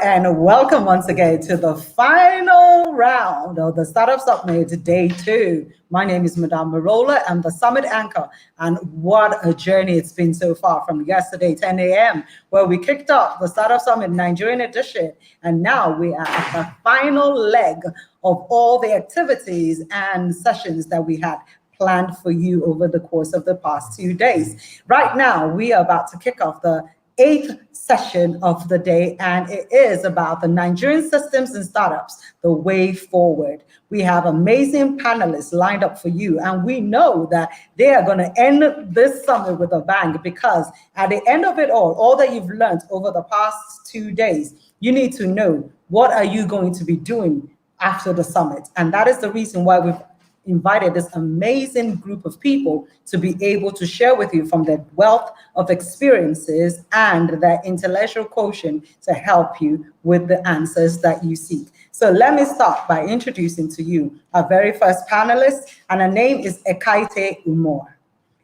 and welcome once again to the final round of the Startup Summit, Day 2. My name is Madame Marola. I'm the summit anchor, and what a journey it's been so far from yesterday, 10 a.m., where we kicked off the Startup Summit Nigerian edition, and now we are at the final leg of all the activities and sessions that we had planned for you over the course of the past 2 days. Right now, we are about to kick off the 8th session of the day, and it is about the Nigerian systems and startups, the way forward. We have amazing panelists lined up for you, and we know that they are going to end this summit with a bang, because at the end of it all that you've learned over the past 2 days, you need to know what are you going to be doing after the summit. And that is the reason why we've invited this amazing group of people to be able to share with you from their wealth of experiences and their intellectual quotient to help you with the answers that you seek. So let me start by introducing to you our very first panelist, and her name is EKATTE UMOH.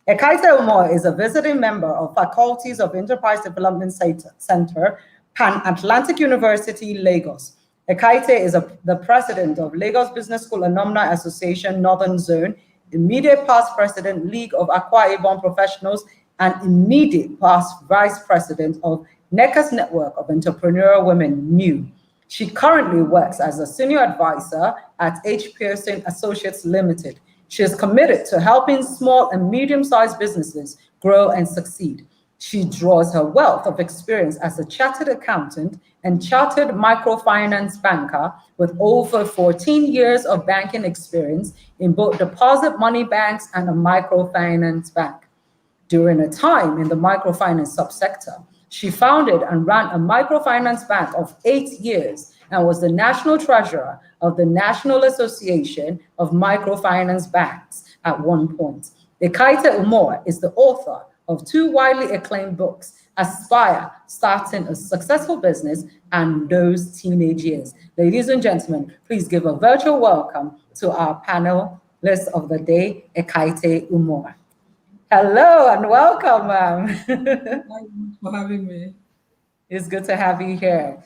EKATTE UMOH is a visiting member of Faculties of Enterprise Development Center, Pan-Atlantic University, Lagos. EKATTE is the president of Lagos Business School Alumni Association Northern Zone, immediate past president, League of Akwa Ibom Professionals, and immediate past vice president of NECA's Network of Entrepreneurial Women, NEW. She currently works as a senior advisor at H. Pearson Associates Limited. She is committed to helping small and medium-sized businesses grow and succeed. She draws her wealth of experience as a chartered accountant and chartered microfinance banker with over 14 years of banking experience in both deposit money banks and a microfinance bank. During a time in the microfinance subsector, she founded and ran a microfinance bank of 8 years and was the national treasurer of the National Association of Microfinance Banks at one point. EKATTE UMOH is the author of 2 widely acclaimed books, Aspire, Starting a Successful Business, and Those Teenage Years. Ladies and gentlemen, please give a virtual welcome to our panelist of the day, EKATTE UMOH. Hello and welcome, ma'am. Thanks for having me. It's good to have you here.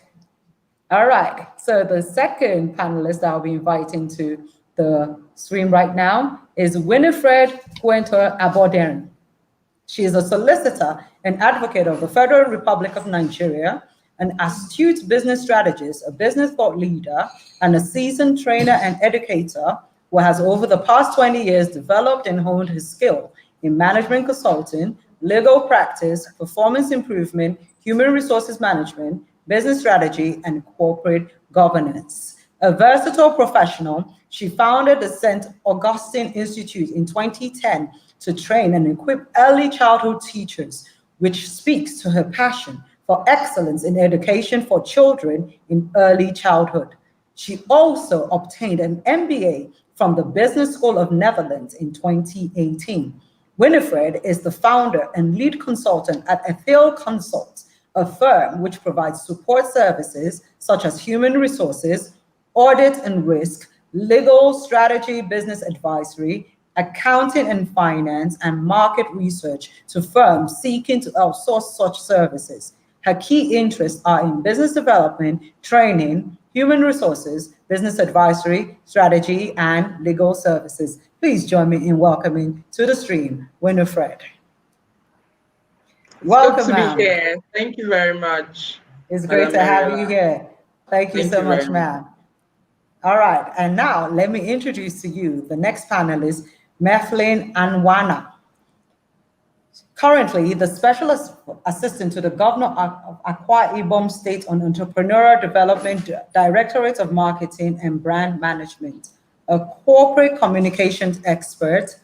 All right, so the second panelist I'll be inviting to the stream right now is Winifred Quintor Abodern. She is a solicitor and advocate of the Federal Republic of Nigeria, an astute business strategist, a business thought leader, and a seasoned trainer and educator who has over the past 20 years developed and honed his skill in management consulting, legal practice, performance improvement, human resources management, business strategy, and corporate governance. A versatile professional, she founded the St. Augustine Institute in 2010 to train and equip early childhood teachers, which speaks to her passion for excellence in education for children in early childhood. She also obtained an MBA from the Business School of Netherlands in 2018. Winifred is the founder and lead consultant at Ethel Consult, a firm which provides support services such as human resources, audit and risk, legal strategy, business advisory, accounting and finance, and market research to firms seeking to outsource such services. Her key interests are in business development, training, human resources, business advisory, strategy, and legal services. Please join me in welcoming to the stream, Winifred. Welcome, good to be here. Thank you very much. It's great to have you here. Thank you so much, ma'am. All right, and now let me introduce to you the next panelist, MEFLYN ANWANA. Currently, the Special Assistant to the Governor of Akwa Ibom State on Entrepreneurial Development, Directorate of Marketing and Brand Management, a corporate communications expert,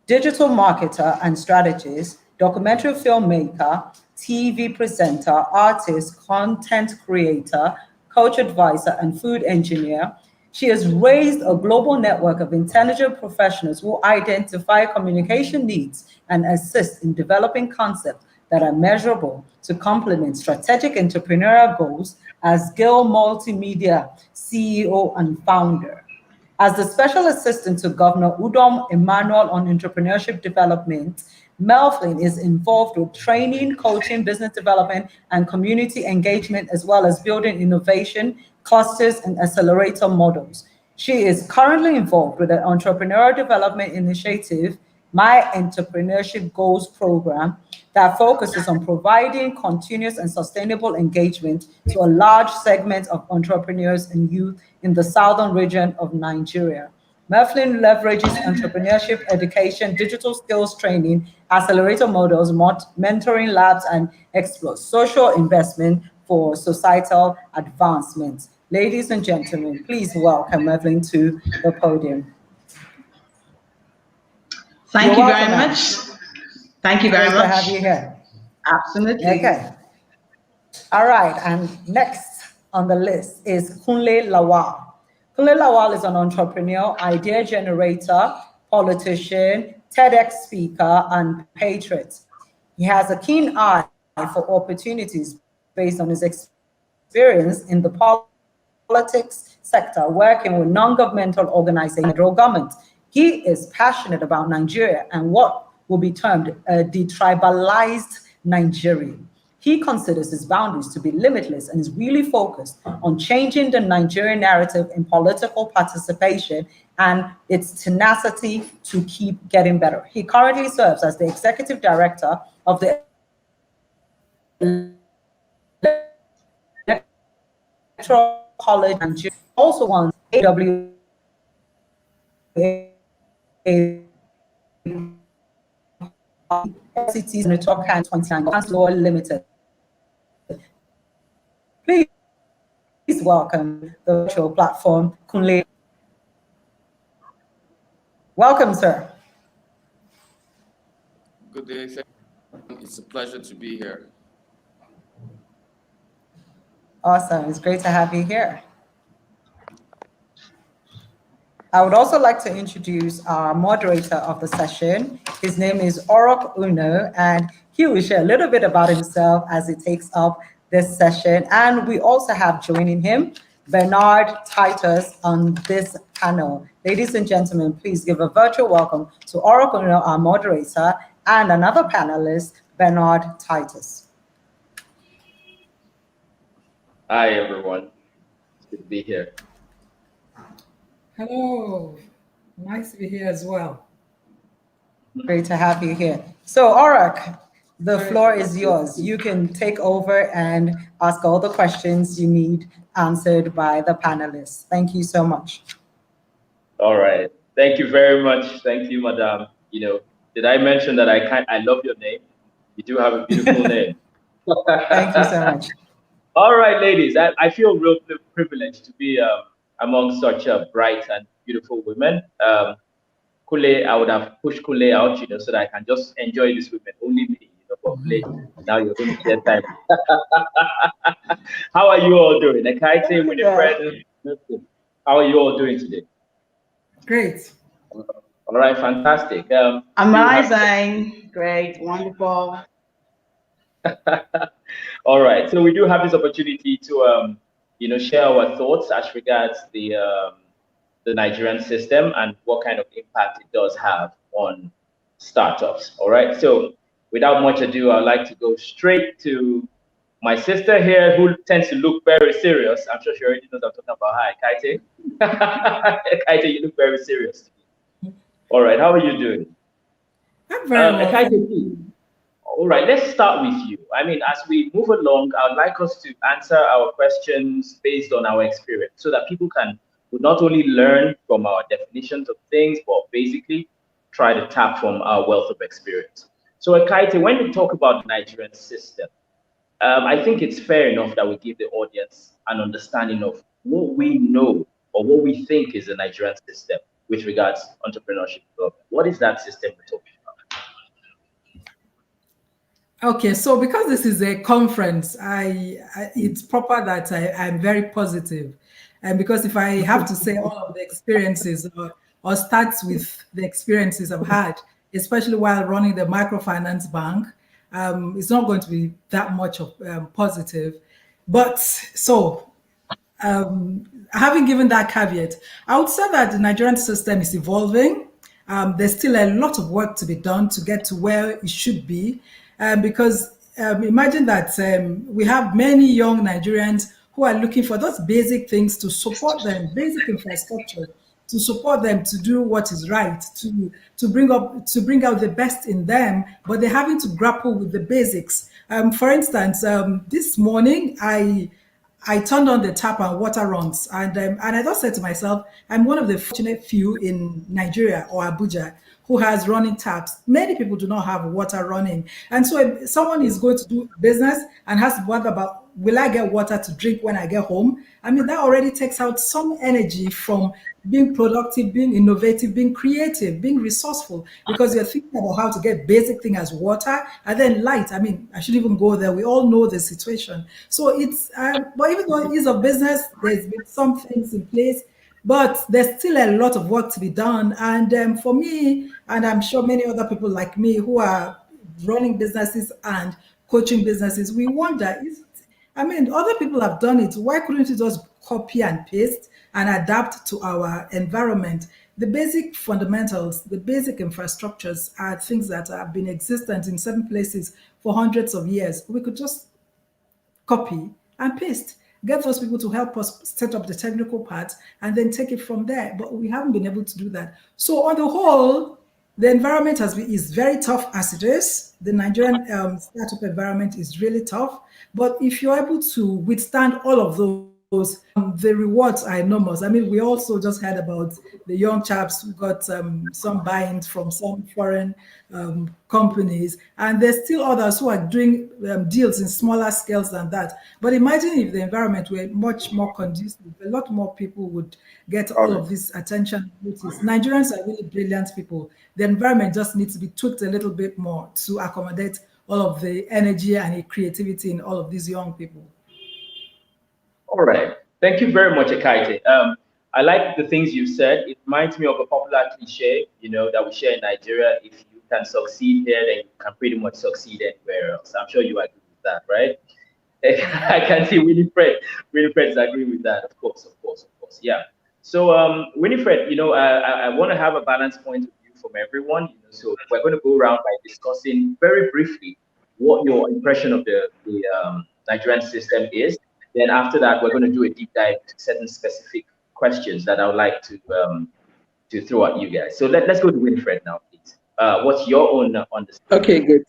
digital marketer and strategist, documentary filmmaker, TV presenter, artist, content creator, coach advisor, and food engineer. She has raised a global network of intelligent professionals who identify communication needs and assist in developing concepts that are measurable to complement strategic entrepreneurial goals as Gil Multimedia CEO and founder. As the Special Assistant to Governor Udom Emmanuel on Entrepreneurship Development, MEFLYN is involved with training, coaching, business development, and community engagement, as well as building innovation, clusters, and accelerator models. She is currently involved with an entrepreneurial development initiative, My Entrepreneurship Goals program, that focuses on providing continuous and sustainable engagement to a large segment of entrepreneurs and youth in the southern region of Nigeria. MEFLYN leverages entrepreneurship education, digital skills training, accelerator models, mentoring labs, and explores social investment for societal advancement. Ladies and gentlemen, please welcome MEFLYN to the podium. Thank you very much. Thank you very much. Great to have you here. Absolutely. Okay. All right, and next on the list is KUNLE LAWAL. KUNLE LAWAL is an entrepreneur, idea generator, politician, TEDx speaker, and patriot. He has a keen eye for opportunities based on his experience in the politics sector, working with non-governmental organizations and federal government. He is passionate about Nigeria and what will be termed a detribalized Nigeria. He considers his boundaries to be limitless and is really focused on changing the Nigerian narrative in political participation and its tenacity to keep getting better. He currently serves as the executive director of the Electoral College Nigeria, also won AWA cities in the top 29 LAWAL Limited. Please welcome the virtual platform, KUNLE. Welcome, sir. Good day. It's a pleasure to be here. Awesome. It's great to have you here. I would also like to introduce our moderator of the session. His name is OROK UNOH, and he will share a little bit about himself as he takes up this session. And we also have joining him, Bernard Titus on this panel. Ladies and gentlemen, please give a virtual welcome to OROK UNOH, our moderator, and another panelist, Bernard Titus. Hi, everyone. It's good to be here. Hello. Nice to be here as well. Great to have you here. So, OROK, the floor is yours. You can take over and ask all the questions you need answered by the panelists. Thank you so much. All right. Thank you very much. Thank you, Madam. You know, did I mention that I love your name? You do have a beautiful name. Thank you so much. All right, ladies. I feel real privileged to be among such bright and beautiful women. KUNLE, I would have pushed KUNLE out, you know, so that I can just enjoy this women. Only me, you know, but KUNLE, now you're going to share time. How are you all doing? EKATTE with your friend. How are you all doing today? Great. All right, fantastic. Amazing, great, wonderful. All right, so we do have this opportunity to, you know, share our thoughts as regards the Nigerian system and what kind of impact it does have on startups. All right, so without much ado, I'd like to go straight to my sister here, who tends to look very serious. I'm sure she already knows I'm talking about. Hi, EKATTE. EKATTE, you look very serious. All right, how are you doing? I'm very well. EKATTE, all right, let's start with you. I mean, as we move along, I would like us to answer our questions based on our experience so that people would not only learn from our definitions of things, but basically try to tap from our wealth of experience. So EKATTE, when we talk about the Nigerian system, I think it's fair enough that we give the audience an understanding of what we know or what we think is the Nigerian system with regards to entrepreneurship development. What is that system we're talking about? Okay, so because this is a conference, it's proper that I'm very positive. And because if I have to say all of the experiences or start with the experiences I've had, especially while running the microfinance bank, it's not going to be that much of positive. But so having given that caveat, I would say that the Nigerian system is evolving. there's still a lot of work to be done to get to where it should be, because imagine that we have many young Nigerians who are looking for those basic things to support them, basic infrastructure, to support them to do what is right, to bring out the best in them, but they're having to grapple with the basics. For instance, this morning I turned on the tap and water runs, and I just said to myself, I'm one of the fortunate few in Nigeria or Abuja who has running taps. Many people do not have water running, and so if someone is going to do business and has to bother about, will I get water to drink when I get home? I mean, that already takes out some energy from being productive, being innovative, being creative, being resourceful, because you're thinking about how to get basic thing as water and then light. I mean, I shouldn't even go there. We all know the situation. So it's, but even though it is a business, there's been some things in place, but there's still a lot of work to be done. And for me, and I'm sure many other people like me who are running businesses and coaching businesses, we wonder, I mean, other people have done it. Why couldn't you just copy and paste and adapt to our environment? The basic fundamentals, the basic infrastructures are things that have been existent in certain places for hundreds of years. We could just copy and paste, get those people to help us set up the technical part and then take it from there. But we haven't been able to do that. So on the whole, the environment is very tough as it is. The Nigerian startup environment is really tough. But if you're able to withstand all of those, the rewards are enormous. I mean, we also just heard about the young chaps who got some buy-ins from some foreign companies, and there's still others who are doing deals in smaller scales than that. But imagine if the environment were much more conducive, a lot more people would get all of this attention. Nigerians are really brilliant people. The environment just needs to be tweaked a little bit more to accommodate all of the energy and the creativity in all of these young people. All right. Thank you very much, EKATTE. I like the things you said. It reminds me of a popular cliche, that we share in Nigeria. If you can succeed here, then you can pretty much succeed anywhere else. I'm sure you agree with that, right? I can see Winifred is agreeing with that. Of course. Yeah. So, Winifred, I want to have a balanced point of view from everyone. So we're going to go around by discussing very briefly what your impression of the Nigerian system is. Then after that, we're going to do a deep dive to certain specific questions that I would like to throw at you guys. So let's go to Winifred now, please. What's your own understanding? Okay, good.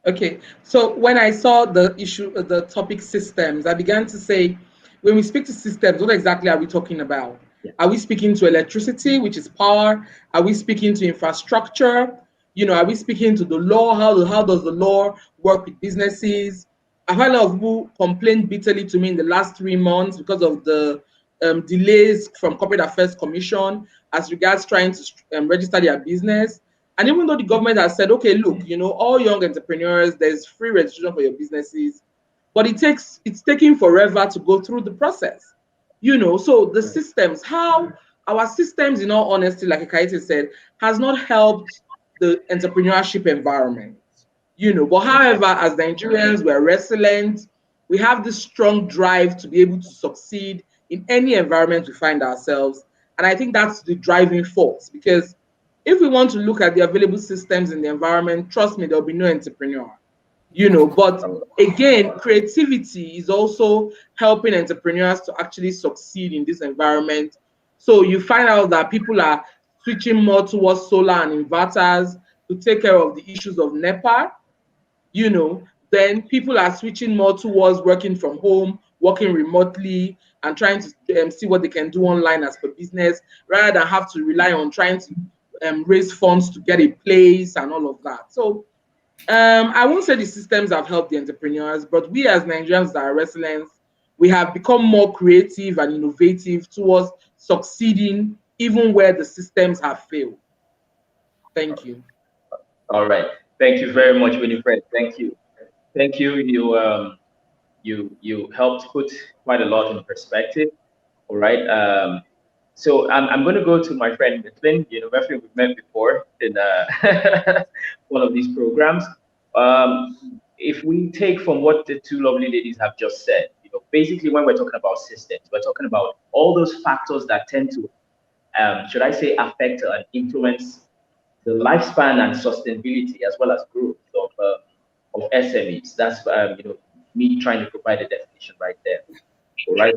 Okay, so when I saw the issue, the topic systems, I began to say, when we speak to systems, what exactly are we talking about? Yeah. Are we speaking to electricity, which is power? Are we speaking to infrastructure? Are we speaking to the law? How does the law work with businesses? I've had a lot of people complain bitterly to me in the last 3 months because of the delays from Corporate Affairs Commission as regards trying to register their business. And even though the government has said, okay, look, all young entrepreneurs, there's free registration for your businesses, but it's taking forever to go through the process. So the systems, how our systems, in all honesty, like EKATTE said, has not helped the entrepreneurship environment. But however, as Nigerians, we're resilient. We have this strong drive to be able to succeed in any environment we find ourselves. And I think that's the driving force, because if we want to look at the available systems in the environment, trust me, there'll be no entrepreneur. But again, creativity is also helping entrepreneurs to actually succeed in this environment. So you find out that people are switching more towards solar and inverters to take care of the issues of NEPA. Then people are switching more towards working from home, working remotely, and trying to see what they can do online as per business, rather than have to rely on trying to raise funds to get a place and all of that. So I won't say the systems have helped the entrepreneurs, but we as Nigerians that are resilient, we have become more creative and innovative towards succeeding even where the systems have failed. Thank you. All right. Thank you very much, Winifred. Thank you. You helped put quite a lot in perspective. All right. So I'm going to go to my friend MEFLYN. MEFLYN we've met before in one of these programs. If we take from what the two lovely ladies have just said, basically when we're talking about systems, we're talking about all those factors that tend to should I say, affect and influence the lifespan and sustainability as well as growth of SMEs. That's me trying to provide a definition right there. All right.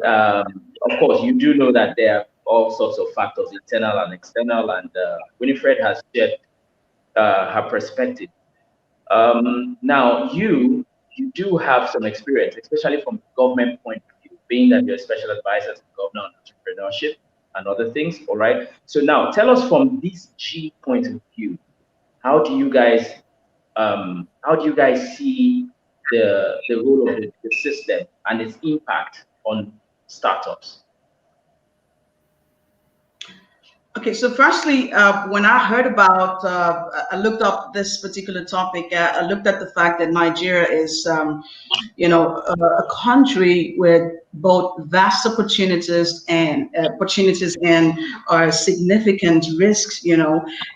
Of course, you do know that there are all sorts of factors, internal and external, and Winifred has shared her perspective. Now, you do have some experience, especially from the government point of view, being that you're a special advisor to the governor on entrepreneurship and other things. All right. So now, tell us from this G point of view, how do you guys see the role of the system and its impact on startups? Okay, so firstly, when I heard about, I looked up this particular topic. I looked at the fact that Nigeria is, a country with both vast opportunities and significant risks.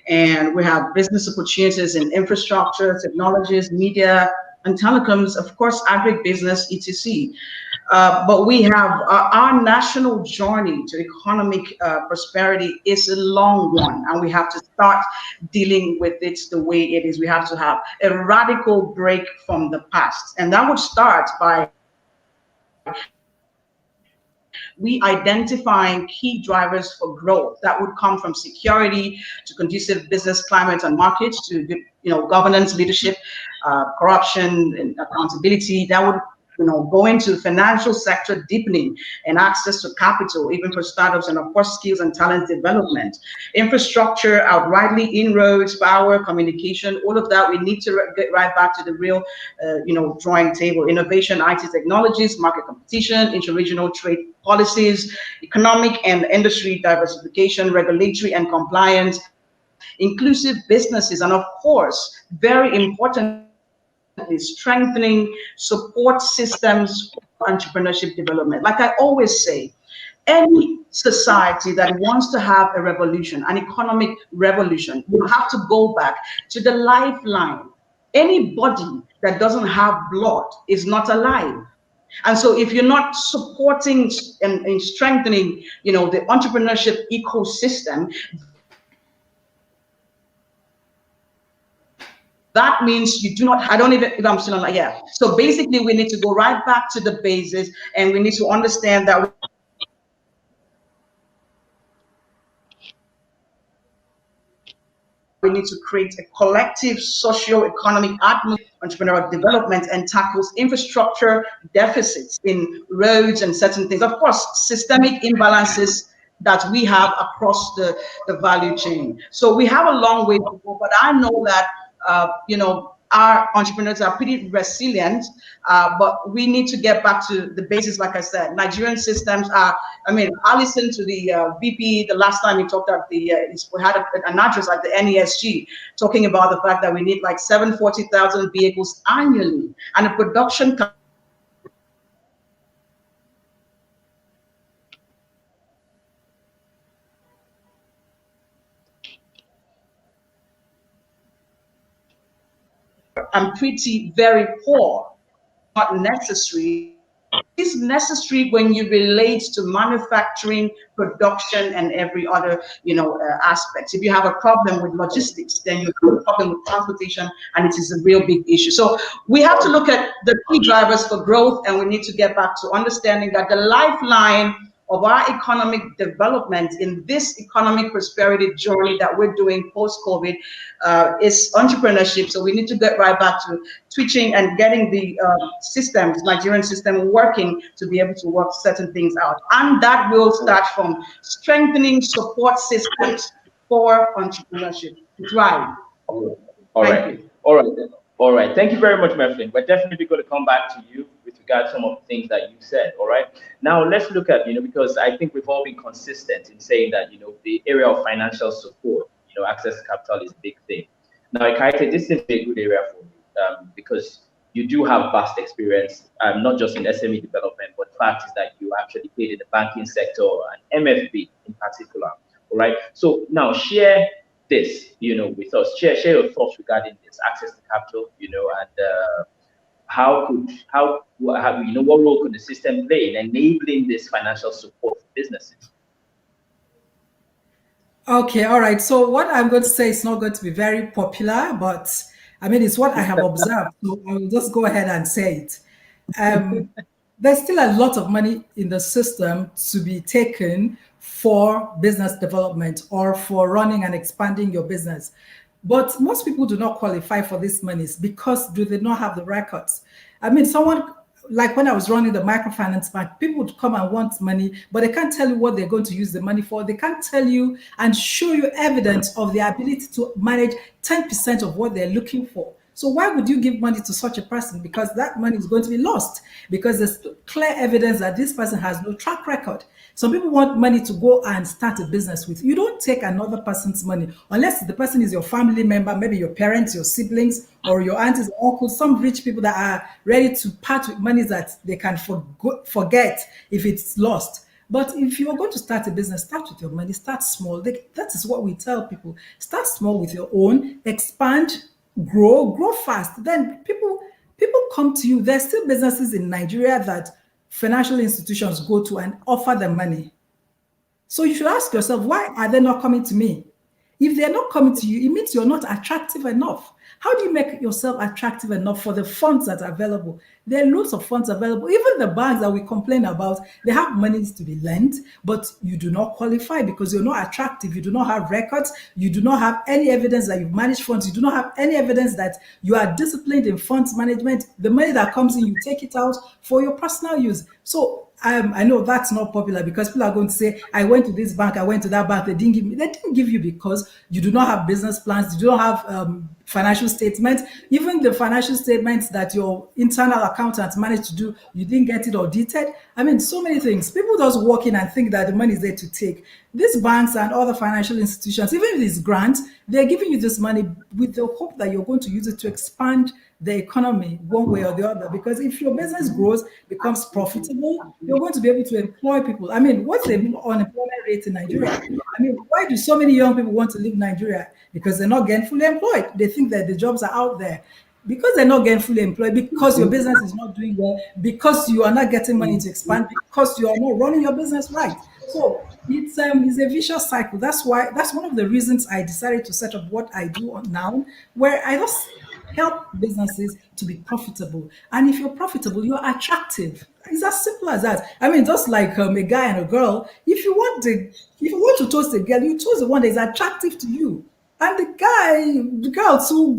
And we have business opportunities in infrastructure, technologies, media, and telecoms, of course, agribusiness, etc. But we have our national journey to economic prosperity is a long one, and we have to start dealing with it the way it is. We have to have a radical break from the past, and that would start by we identifying key drivers for growth that would come from security to conducive business climate and markets to governance, leadership, corruption, and accountability. That would go into financial sector deepening and access to capital, even for startups, and of course, skills and talent development. Infrastructure, outrightly inroads, power, communication, all of that, we need to get right back to the real, drawing table. Innovation, IT technologies, market competition, interregional trade policies, economic and industry diversification, regulatory and compliance, inclusive businesses, and of course, very important, strengthening support systems for entrepreneurship development. Like I always say, any society that wants to have a revolution, an economic revolution, you have to go back to the lifeline. Anybody that doesn't have blood is not alive. And so if you're not supporting and strengthening, the entrepreneurship ecosystem, that means you do not, I don't even, if I'm still on, yeah. So basically we need to go right back to the basis, and we need to understand that we need to create a collective socio-economic atmosphere, entrepreneurial development, and tackles infrastructure deficits in roads and certain things. Of course, systemic imbalances that we have across the value chain. So we have a long way to go, but I know that our entrepreneurs are pretty resilient, but we need to get back to the basics. Like I said, Nigerian systems are, I listened to the VP the last time he talked about we had an address like the NESG talking about the fact that we need like 740,000 vehicles annually, and the production and pretty very poor, not necessary. It's necessary when you relate to manufacturing, production, and every other aspect. If you have a problem with logistics, then you have a problem with transportation, and it is a real big issue. So we have to look at the key drivers for growth, and we need to get back to understanding that the lifeline of our economic development in this economic prosperity journey that we're doing post-COVID is entrepreneurship. So we need to get right back to twitching and getting the systems, Nigerian system, working to be able to work certain things out. And that will start from strengthening support systems for entrepreneurship to thrive. All right. Thank you very much, MEFLYN. We're definitely going to come back to you with regard to some of the things that you said. All right. Now let's look at, because I think we've all been consistent in saying that, the area of financial support, access to capital is a big thing. Now, EKATTE, this is a good area for you because you do have vast experience, not just in SME development, but the fact is that you actually played in the banking sector and MFB in particular. All right. So now share this, with us. Share your thoughts regarding this access to capital, and what role could the system play in enabling this financial support for businesses? Okay, all right. So what I'm going to say is not going to be very popular, but I mean, it's what I have observed. So I will just go ahead and say it. Um, there's still a lot of money in the system to be taken for business development or for running and expanding your business. But most people do not qualify for these monies because do they not have the records? I mean, someone like when I was running the microfinance bank, people would come and want money, but they can't tell you what they're going to use the money for. They can't tell you and show you evidence of the ability to manage 10% of what they're looking for. So why would you give money to such a person? Because that money is going to be lost because there's clear evidence that this person has no track record. Some people want money to go and start a business with. You don't take another person's money unless the person is your family member, maybe your parents, your siblings, or your aunties, or uncles, some rich people that are ready to part with money that they can forget if it's lost. But if you're going to start a business, start with your money, start small. That is what we tell people. Start small with your own, expand, grow fast. Then people come to you. There's still businesses in Nigeria that financial institutions go to and offer them money. So you should ask yourself, why are they not coming to me? If they're not coming to you, it means you're not attractive enough. How do you make yourself attractive enough for the funds that are available? There are lots of funds available. Even the banks that we complain about, they have monies to be lent, but you do not qualify because you're not attractive. You do not have records. You do not have any evidence that you've managed funds. You do not have any evidence that you are disciplined in funds management. The money that comes in, you take it out for your personal use. So I know that's not popular because people are going to say, I went to this bank, I went to that bank, they didn't give me. They didn't give you because you do not have business plans, you do not have financial statements. Even the financial statements that your internal accountants managed to do, you didn't get it audited. I mean, so many things. People just walk in and think that the money is there to take. These banks and other financial institutions, even if it's grants, they're giving you this money with the hope that you're going to use it to expand the economy one way or the other. Because if your business grows, becomes profitable, you're going to be able to employ people. I mean, what's the unemployment rate in Nigeria? I mean, why do so many young people want to leave Nigeria? Because they're not getting fully employed. They think that the jobs are out there. Because they're not getting fully employed, because your business is not doing well, because you are not getting money to expand, because you are not running your business right. So it's a vicious cycle. That's one of the reasons I decided to set up what I do now, where I just help businesses to be profitable. And if you're profitable, you're attractive. It's as simple as that. I mean, just like a guy and a girl, if you want to toast a girl, you choose the one that is attractive to you. And the girl too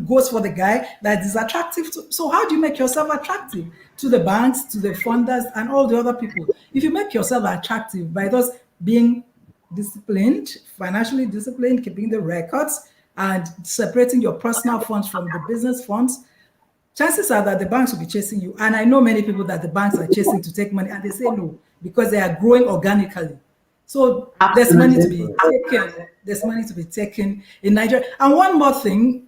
goes for the guy that is attractive to. So how do you make yourself attractive to the banks, to the funders, and all the other people? If you make yourself attractive by just being disciplined, financially disciplined, keeping the records, and separating your personal funds from the business funds, chances are that the banks will be chasing you. And I know many people that the banks are chasing to take money, and they say no because they are growing organically. So there's money to be taken. There's money to be taken in Nigeria. And one more thing,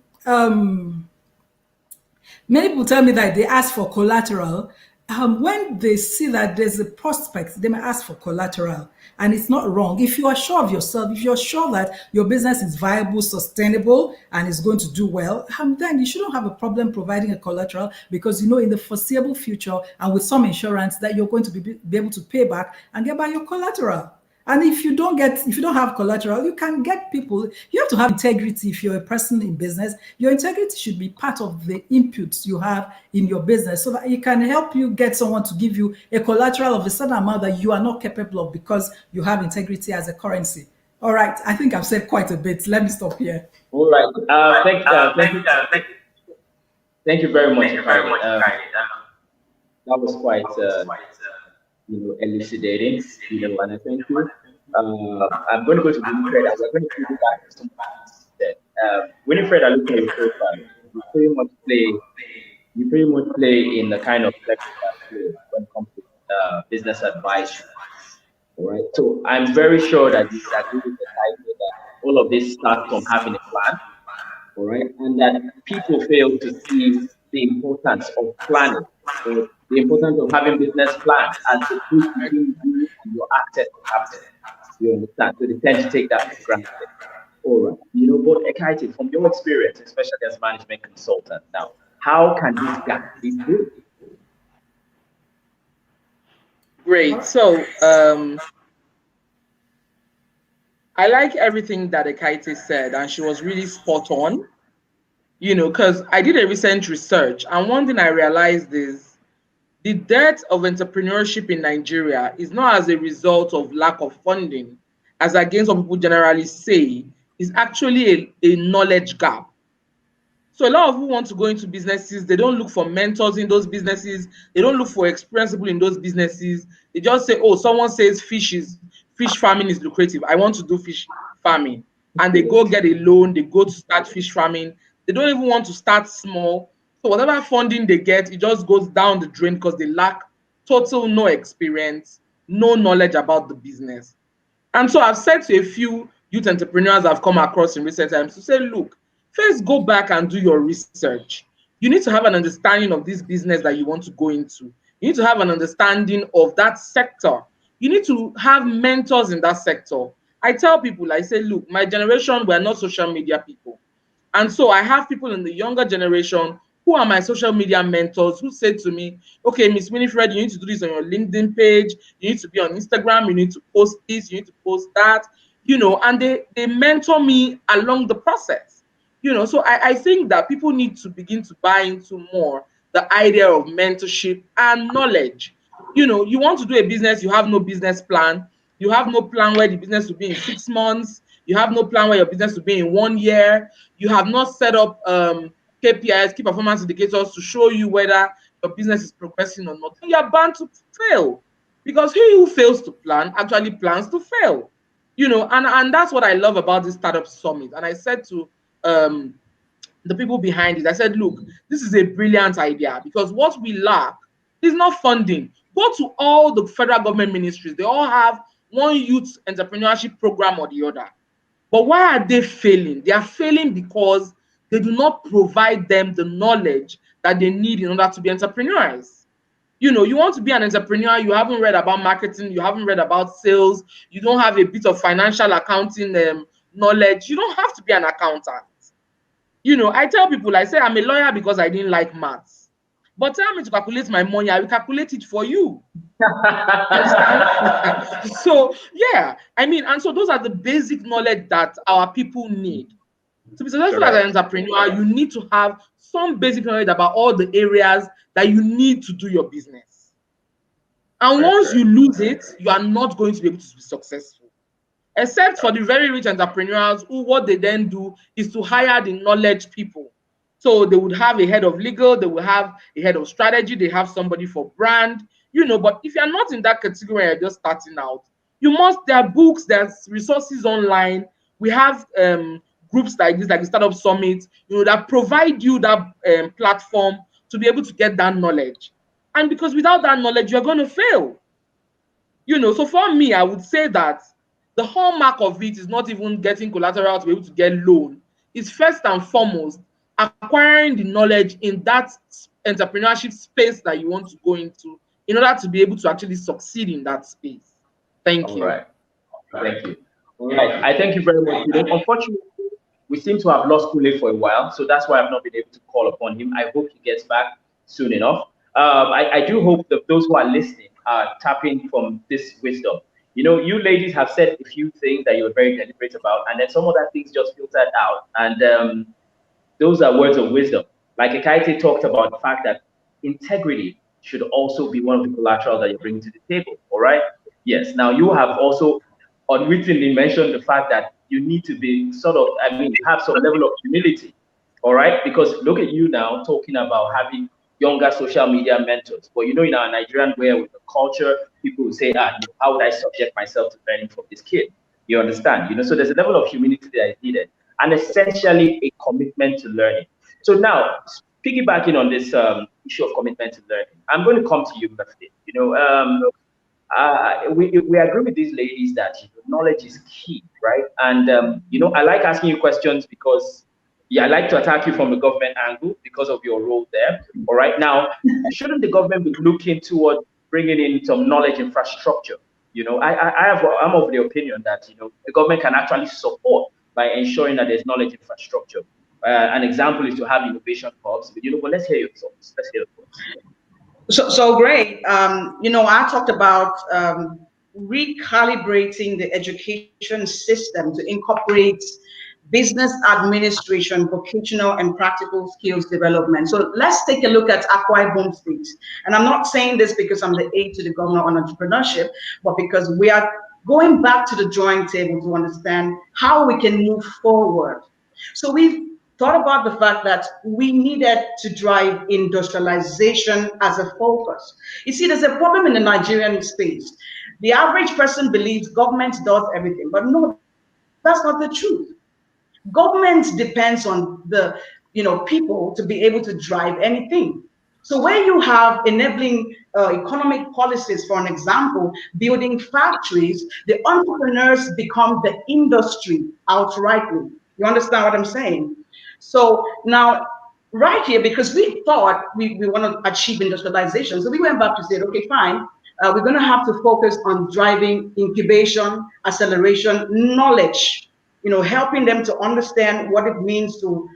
many people tell me that they ask for collateral. When they see that there's a prospect, they may ask for collateral. And it's not wrong. If you are sure of yourself, if you're sure that your business is viable, sustainable, and is going to do well, then you shouldn't have a problem providing a collateral because you know in the foreseeable future and with some insurance that you're going to be able to pay back and get back your collateral. And if you don't have collateral, you can get people. You have to have integrity if you're a person in business. Your integrity should be part of the inputs you have in your business so that it can help you get someone to give you a collateral of a certain amount that you are not capable of because you have integrity as a currency. All right, I think I've said quite a bit. Let me stop here. All right. Thank you very much. That was quite elucidating, and I thank you. I'm going to go to Winifred, and we're going to do back to some facts. Winifred, I look at your profile. You pretty much play in the kind of flexible play when it comes to business advice. All right. So I'm very sure that you agree with the idea that all of this starts from having a plan. All right, and that people fail to see the importance of planning, or the importance of having business plans as the bridge between you and your asset captain. You understand? So they tend to take that for granted. All right, but EKATTE, from your experience, especially as management consultant now, how can this gap be bridged? Great. So I like everything that EKATTE said, and she was really spot on. You know, because I did a recent research, and one thing I realized is the death of entrepreneurship in Nigeria is not as a result of lack of funding, as against what people generally say, is actually a knowledge gap. So a lot of people want to go into businesses, they don't look for mentors in those businesses, they don't look for experienced people in those businesses. They just say, oh, someone says fish farming is lucrative, I want to do fish farming. And they go get a loan, they go to start fish farming. They don't even want to start small. So whatever funding they get, it just goes down the drain because they lack no experience, no knowledge about the business. And so I've said to a few youth entrepreneurs I've come across in recent times to say, look, first go back and do your research. You need to have an understanding of this business that you want to go into. You need to have an understanding of that sector. You need to have mentors in that sector. I tell people, I say, look, my generation, we're not social media people. And so I have people in the younger generation who are my social media mentors who say to me, okay, Miss Winifred, you need to do this on your LinkedIn page. You need to be on Instagram. You need to post this. You need to post that. You know, and they mentor me along the process. You know, so I think that people need to begin to buy into more the idea of mentorship and knowledge. You know, you want to do a business, you have no business plan. You have no plan where the business will be in 6 months. You have no plan where your business will be in 1 year. You have not set up KPIs, key performance indicators, to show you whether your business is progressing or not. You are bound to fail, because he who fails to plan actually plans to fail. You know, and that's what I love about this startup summit. And I said to the people behind it, I said, look, this is a brilliant idea, because what we lack is not funding. Go to all the federal government ministries, they all have one youth entrepreneurship program or the other. But why are they failing? They are failing because they do not provide them the knowledge that they need in order to be entrepreneurs. You know, you want to be an entrepreneur, you haven't read about marketing, you haven't read about sales, you don't have a bit of financial accounting knowledge. You don't have to be an accountant. You know, I tell people, I say I'm a lawyer because I didn't like maths. But tell me to calculate my money, I will calculate it for you. So, yeah, I mean, and so those are the basic knowledge that our people need. To be successful as an entrepreneur, you need to have some basic knowledge about all the areas that you need to do your business. And once you lose it, you are not going to be able to be successful. Except for the very rich entrepreneurs who, what they then do is to hire the knowledge people. So they would have a head of legal, they will have a head of strategy, they have somebody for brand, you know. But if you're not in that category, you're just starting out, you must, there are books, there's resources online. We have groups like this, like the Startup Summit, you know, that provide you that platform to be able to get that knowledge. And because without that knowledge, you're going to fail. You know, so for me, I would say that the hallmark of it is not even getting collateral to be able to get loan. It's first and foremost acquiring the knowledge in that entrepreneurship space that you want to go into in order to be able to actually succeed in that space. Thank you. All right. Thank you. All right. I thank you very much. Unfortunately, we seem to have lost KUNLE for a while, so that's why I've not been able to call upon him. I hope he gets back soon enough. I do hope that those who are listening are tapping from this wisdom. You know, you ladies have said a few things that you were very deliberate about, and then some other things just filtered out. And those are words of wisdom. Like EKATTE talked about the fact that integrity should also be one of the collateral that you're bringing to the table, all right? Yes, now you have also unwittingly mentioned the fact that you need to be sort of, I mean, have some level of humility, all right? Because look at you now talking about having younger social media mentors. But you know, in our Nigerian way with the culture, people will say, how would I subject myself to learning from this kid? You understand? You know, so there's a level of humility that is needed, and essentially a commitment to learning. So now, piggybacking on this issue of commitment to learning, I'm going to come to you, MEFLYN. You know, we agree with these ladies that knowledge is key, right? And you know, I like asking you questions because, yeah, I like to attack you from the government angle because of your role there. All right, now, shouldn't the government be looking toward bringing in some knowledge infrastructure? You know, I'm of the opinion that, you know, the government can actually support by ensuring that there's knowledge infrastructure. An example is to have innovation hubs. But, you know, but let's hear your thoughts. Let's hear your thoughts. So great. You know, I talked about recalibrating the education system to incorporate business administration, vocational and practical skills development. So let's take a look at Akwa Ibom State. And I'm not saying this because I'm the aide to the governor on entrepreneurship, but because we are going back to the drawing table to understand how we can move forward. So we've thought about the fact that we needed to drive industrialization as a focus. You see, there's a problem in the Nigerian space. The average person believes government does everything, but no, that's not the truth. Government depends on the people to be able to drive anything. So where you have enabling economic policies, for an example, building factories, the entrepreneurs become the industry outrightly. You understand what I'm saying? So now, right here, because we thought we want to achieve industrialization, so we went back to say, okay, fine, we're going to have to focus on driving incubation, acceleration, knowledge, helping them to understand what it means to,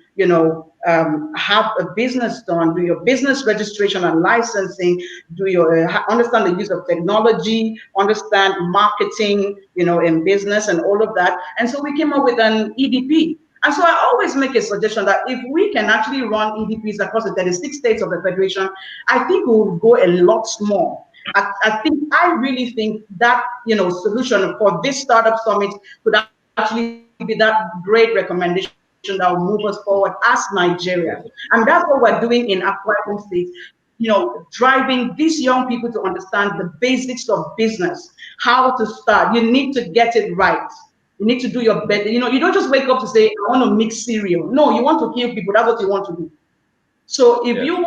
have a business done, do your business registration and licensing, do your, understand the use of technology, understand marketing, in business and all of that. And so we came up with an EDP. And so I always make a suggestion that if we can actually run EDPs across the 36 states of the Federation, I think we will go a lot more. I really think that, solution for this startup summit could actually be that great recommendation that will move us forward as Nigeria. And that's what we're doing in Akwa Ibom State, driving these young people to understand the basics of business, how to start. You need to get it right. You need to do your best. You don't just wake up to say, I want to mix cereal. No, you want to kill people. That's what you want to do. So if you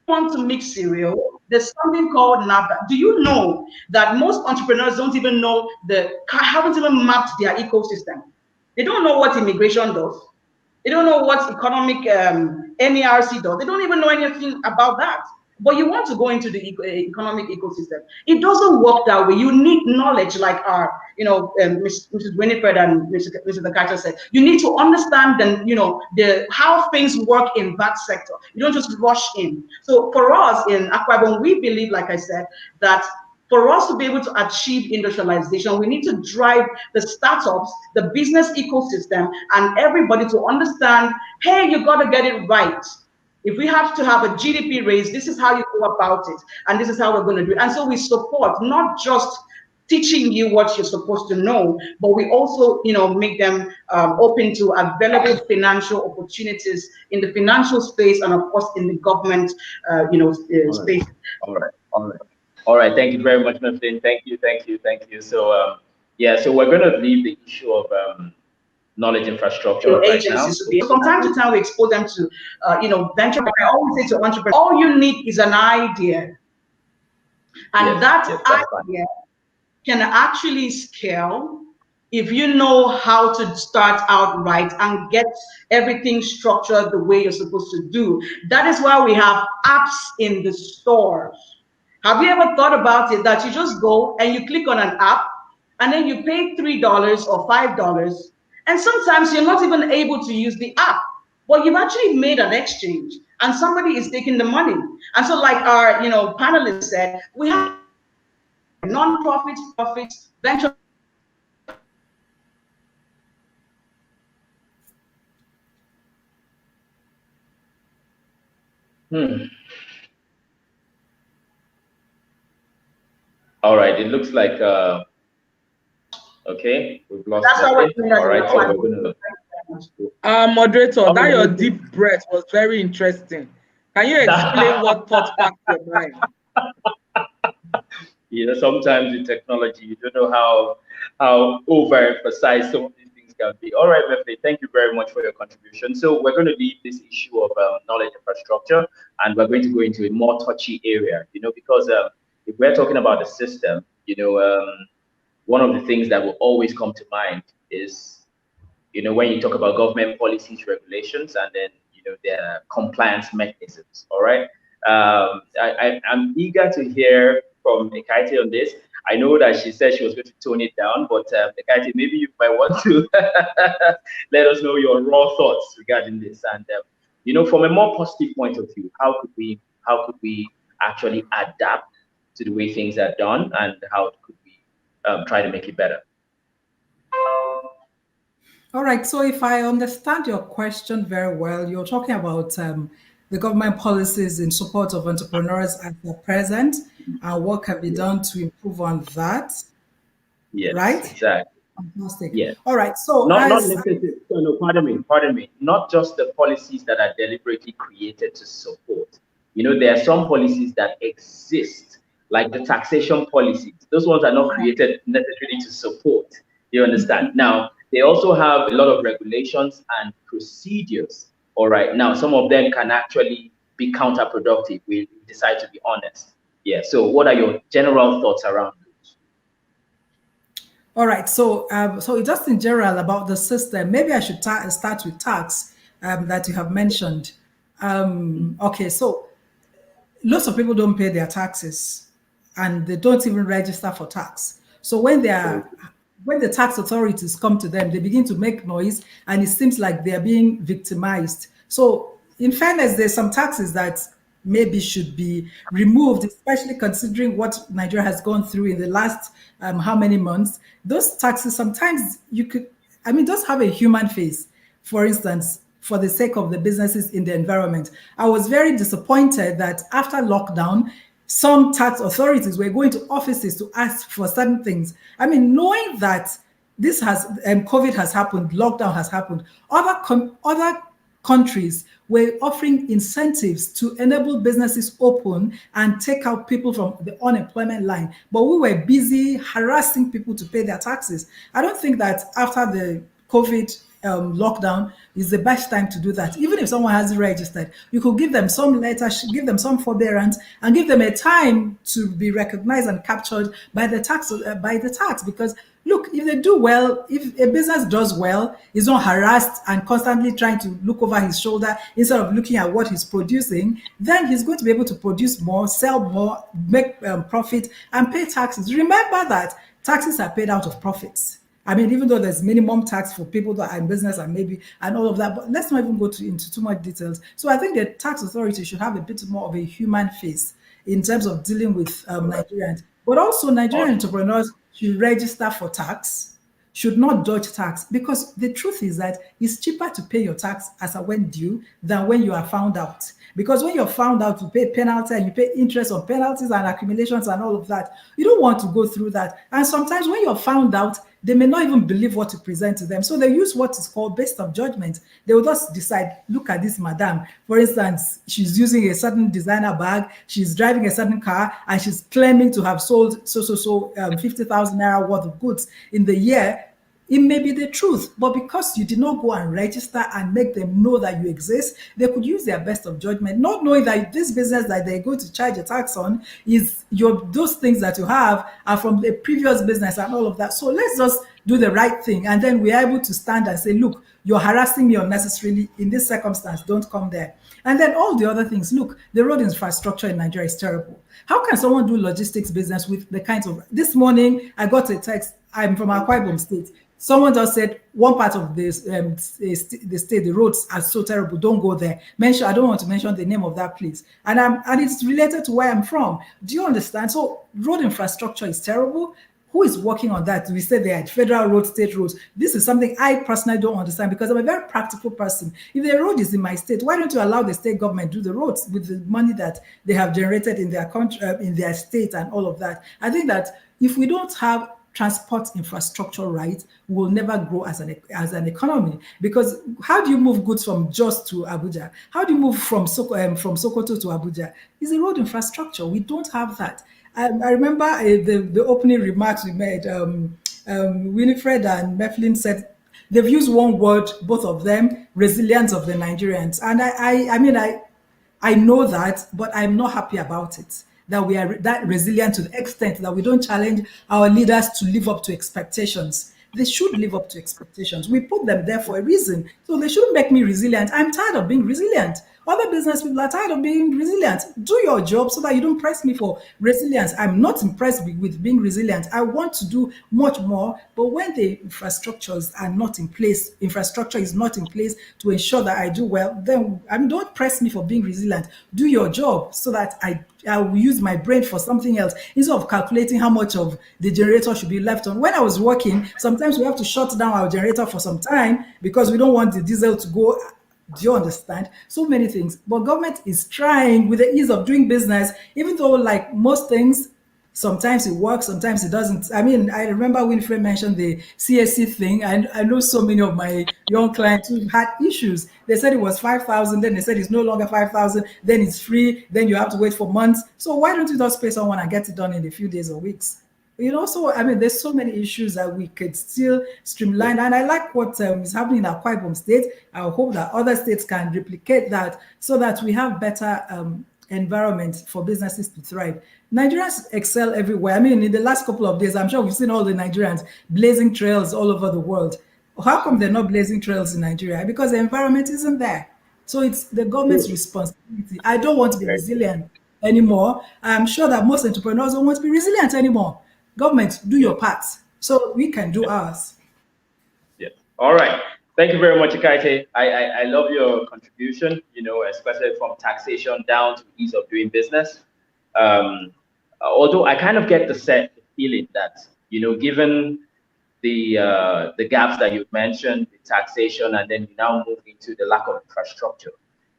want to mix cereal, there's something called NAFTA. Do you know that most entrepreneurs don't even know haven't even mapped their ecosystem? They don't know what immigration does. They don't know what economic NERC does. They don't even know anything about that. But you want to go into the economic ecosystem. It doesn't work that way. You need knowledge, like our, Mrs. Winifred and Mrs. EKATTE said. You need to understand how things work in that sector. You don't just rush in. So for us in Akwa Ibom, we believe, like I said, that for us to be able to achieve industrialization, we need to drive the startups, the business ecosystem, and everybody to understand, hey, you got to get it right. If we have to have a GDP raise, this is how you go about it, and this is how we're going to do it. And so we support not just teaching you what you're supposed to know, but we also, make them open to available financial opportunities in the financial space and, of course, in the government, space. All right. Thank you very much, MEFLYN. Thank you. So, so we're going to leave the issue of knowledge infrastructure right now. So from time to time, we expose them to, venture. I always say to entrepreneurs, all you need is an idea. And that idea can actually scale if you know how to start out right and get everything structured the way you're supposed to do. That is why we have apps in the stores. Have you ever thought about it, that you just go and you click on an app and then you pay $3 or $5, and sometimes you're not even able to use the app, but you've actually made an exchange and somebody is taking the money. And so, like our panelists said, we have non-profits, profits, venture. All right, it looks like okay, we've lost. That's how we're doing that. All right, so we're gonna. Moderator, that your deep breath was very interesting. Can you explain what thought passed your mind? Sometimes with technology, you don't know how overemphasized some of these things can be. All right, MEFLYN, thank you very much for your contribution. So we're going to leave this issue of knowledge infrastructure, and we're going to go into a more touchy area, because if we're talking about the system, one of the things that will always come to mind is, when you talk about government policies, regulations, and then, their compliance mechanisms, all right? I'm eager to hear from EKATTE on this. I know that she said she was going to tone it down, but EKATTE, maybe you might want to let us know your raw thoughts regarding this. And, from a more positive point of view, how could we actually adapt to the way things are done, and how could we try to make it better. All right. So if I understand your question very well, you're talking about the government policies in support of entrepreneurs at the present and what can be done to improve on that. Yes, right? Exactly. Fantastic. Yeah. All right. So not necessarily. No, pardon me. Not just the policies that are deliberately created to support. You know, there are some policies that exist, like the taxation policies. Those ones are not created necessarily to support. You understand? Now, they also have a lot of regulations and procedures. All right. Now, some of them can actually be counterproductive. We decide to be honest. Yeah. So, what are your general thoughts around those? All right. So, so just in general about the system, maybe I should start with tax that you have mentioned. Okay. So, lots of people don't pay their taxes, and they don't even register for tax. So when the tax authorities come to them, they begin to make noise, and it seems like they are being victimized. So in fairness, there's some taxes that maybe should be removed, especially considering what Nigeria has gone through in the last how many months. Those taxes, sometimes those have a human face. For instance, for the sake of the businesses in the environment. I was very disappointed that after lockdown, some tax authorities were going to offices to ask for certain things. I mean, knowing that this has COVID has happened, lockdown has happened, other countries were offering incentives to enable businesses open and take out people from the unemployment line. But we were busy harassing people to pay their taxes. I don't think that after the COVID lockdown is the best time to do that. Even if someone hasn't registered, you could give them some letters, give them some forbearance, and give them a time to be recognized and captured by the tax. Because look, if they do well, if a business does well, is not harassed and constantly trying to look over his shoulder instead of looking at what he's producing, then he's going to be able to produce more, sell more, make profit, and pay taxes. Remember that taxes are paid out of profits. I mean, even though there's minimum tax for people that are in business and all of that, but let's not even go into too much details. So I think the tax authority should have a bit more of a human face in terms of dealing with Nigerians. But also Nigerian entrepreneurs should register for tax, should not dodge tax, because the truth is that it's cheaper to pay your tax as a when due than when you are found out. Because when you're found out, you pay penalty and you pay interest on penalties and accumulations and all of that. You don't want to go through that. And sometimes when you're found out, they may not even believe what you present to them. So they use what is called best of judgment. They will just decide, look at this madam. For instance, she's using a certain designer bag, she's driving a certain car, and she's claiming to have sold 50,000 naira worth of goods in the year. It may be the truth, but because you did not go and register and make them know that you exist, they could use their best of judgment, not knowing that this business that they're going to charge a tax on is those things that you have are from the previous business and all of that. So let's just do the right thing. And then we're able to stand and say, look, you're harassing me unnecessarily in this circumstance, don't come there. And then all the other things, look, the road infrastructure in Nigeria is terrible. How can someone do logistics business with the kinds of, this morning I got a text, I'm from Akwa Ibom State. Someone just said one part of this the state, the roads are so terrible, don't go there. I don't want to mention the name of that place. And it's related to where I'm from. Do you understand? So road infrastructure is terrible. Who is working on that? We say they are federal roads, state roads. This is something I personally don't understand because I'm a very practical person. If the road is in my state, why don't you allow the state government to do the roads with the money that they have generated in their country, in their state and all of that? I think that if we don't have transport infrastructure right, will never grow as an economy. Because how do you move goods from Jos to Abuja? How do you move from Sokoto to Abuja? It's a road infrastructure. We don't have that. I remember the opening remarks we made. Winifred and MEFLYN said they've used one word, both of them, resilience of the Nigerians. And I know that, but I'm not happy about it. That we are that resilient to the extent that we don't challenge our leaders to live up to expectations. They should live up to expectations. We put them there for a reason. So they shouldn't make me resilient. I'm tired of being resilient. Other business people are tired of being resilient. Do your job so that you don't press me for resilience. I'm not impressed with being resilient. I want to do much more. But when the infrastructures are not in place, infrastructure is not in place to ensure that I do well, then don't press me for being resilient. Do your job so that I will use my brain for something else instead of calculating how much of the generator should be left on. When I was working, sometimes we have to shut down our generator for some time because we don't want the diesel to go. Do you understand? So many things. But government is trying with the ease of doing business, even though like most things, sometimes it works, sometimes it doesn't. I mean, I remember Winfrey mentioned the CSC thing, and I know so many of my young clients who had issues. They said it was 5,000, then they said it's no longer 5,000, then it's free, then you have to wait for months. So why don't you just pay someone and get it done in a few days or weeks? You know, so I mean, there's so many issues that we could still streamline, and I like what is happening in Akwa Ibom State. I hope that other states can replicate that so that we have better environment for businesses to thrive. Nigerians excel everywhere. I mean, in the last couple of days, I'm sure we've seen all the Nigerians blazing trails all over the world. How come they're not blazing trails in Nigeria? Because the environment isn't there. So it's the government's responsibility. I don't want to be resilient anymore. I'm sure that most entrepreneurs don't want to be resilient anymore. Government, do your part so we can do ours. Yeah. All right. Thank you very much, EKATTE. I love your contribution, you know, especially from taxation down to ease of doing business. Although I kind of get the feeling that, you know, given the gaps that you've mentioned, the taxation, and then you now move into the lack of infrastructure,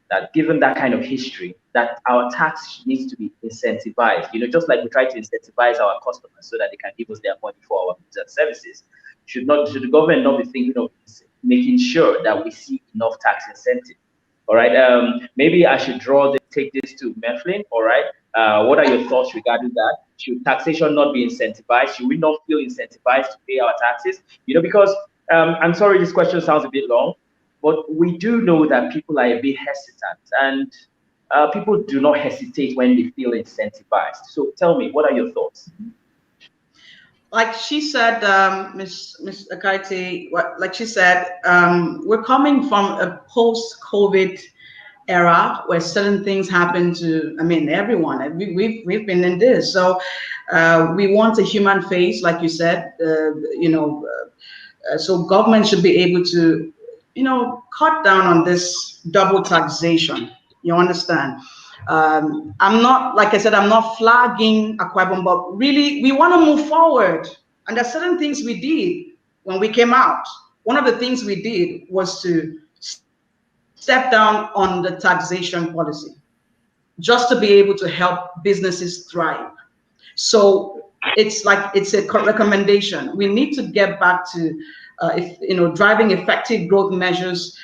that given that kind of history, that our tax needs to be incentivized, you know, just like we try to incentivize our customers so that they can give us their money for our goods and services. Should the government not be thinking of making sure that we see enough tax incentive? All right. Maybe I should take this to MEFLYN. All right. What are your thoughts regarding that? Should taxation not be incentivized? Should we not feel incentivized to pay our taxes? You know, because I'm sorry, this question sounds a bit long, but we do know that people are a bit hesitant, and people do not hesitate when they feel incentivized. So tell me, what are your thoughts? Like she said, Miss EKATTE, like she said, we're coming from a post-COVID era where certain things happen to, I mean, everyone. We've been in this, so we want a human face, like you said. You know, so government should be able to, you know, cut down on this double taxation. You understand? I'm not, like I said, I'm not flagging Akwa Ibom, but really we want to move forward. And there's certain things we did when we came out. One of the things we did was to step down on the taxation policy, just to be able to help businesses thrive. So it's like, it's a recommendation. We need to get back to, driving effective growth measures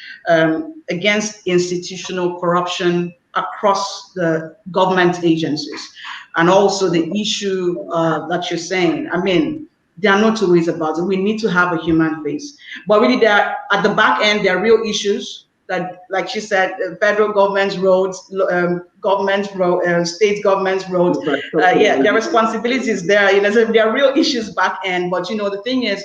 against institutional corruption across the government agencies. And also the issue that you're saying, I mean, there are no two ways about it. We need to have a human face. But really, there at the back end, there are real issues that, like she said, federal government's roads, state government's roads. Yeah, their responsibilities there. You know, so there are real issues back end. But you know, the thing is,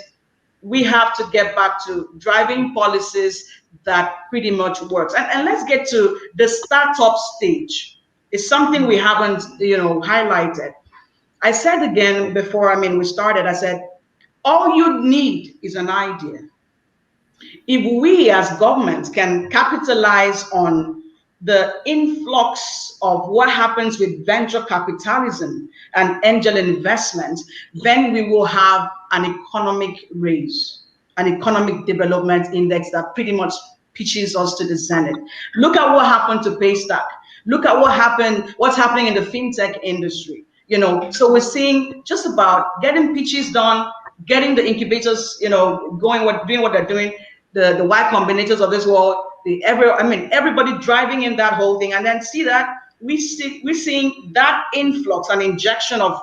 we have to get back to driving policies that pretty much works. And let's get to the startup stage. It's something we haven't, you know, highlighted. I said again before, I mean, we started, I said, all you need is an idea. If we as government can capitalize on the influx of what happens with venture capitalism and angel investment, then we will have an economic raise, an economic development index that pretty much pitches us to the zenith. Look at what happened to Paystack. Look at what's happening in the fintech industry. You know, so we're seeing just about getting pitches done, getting the incubators, you know, doing what they're doing, the Y Combinators of this world, everybody driving in that whole thing, and then see that we're seeing that influx and injection of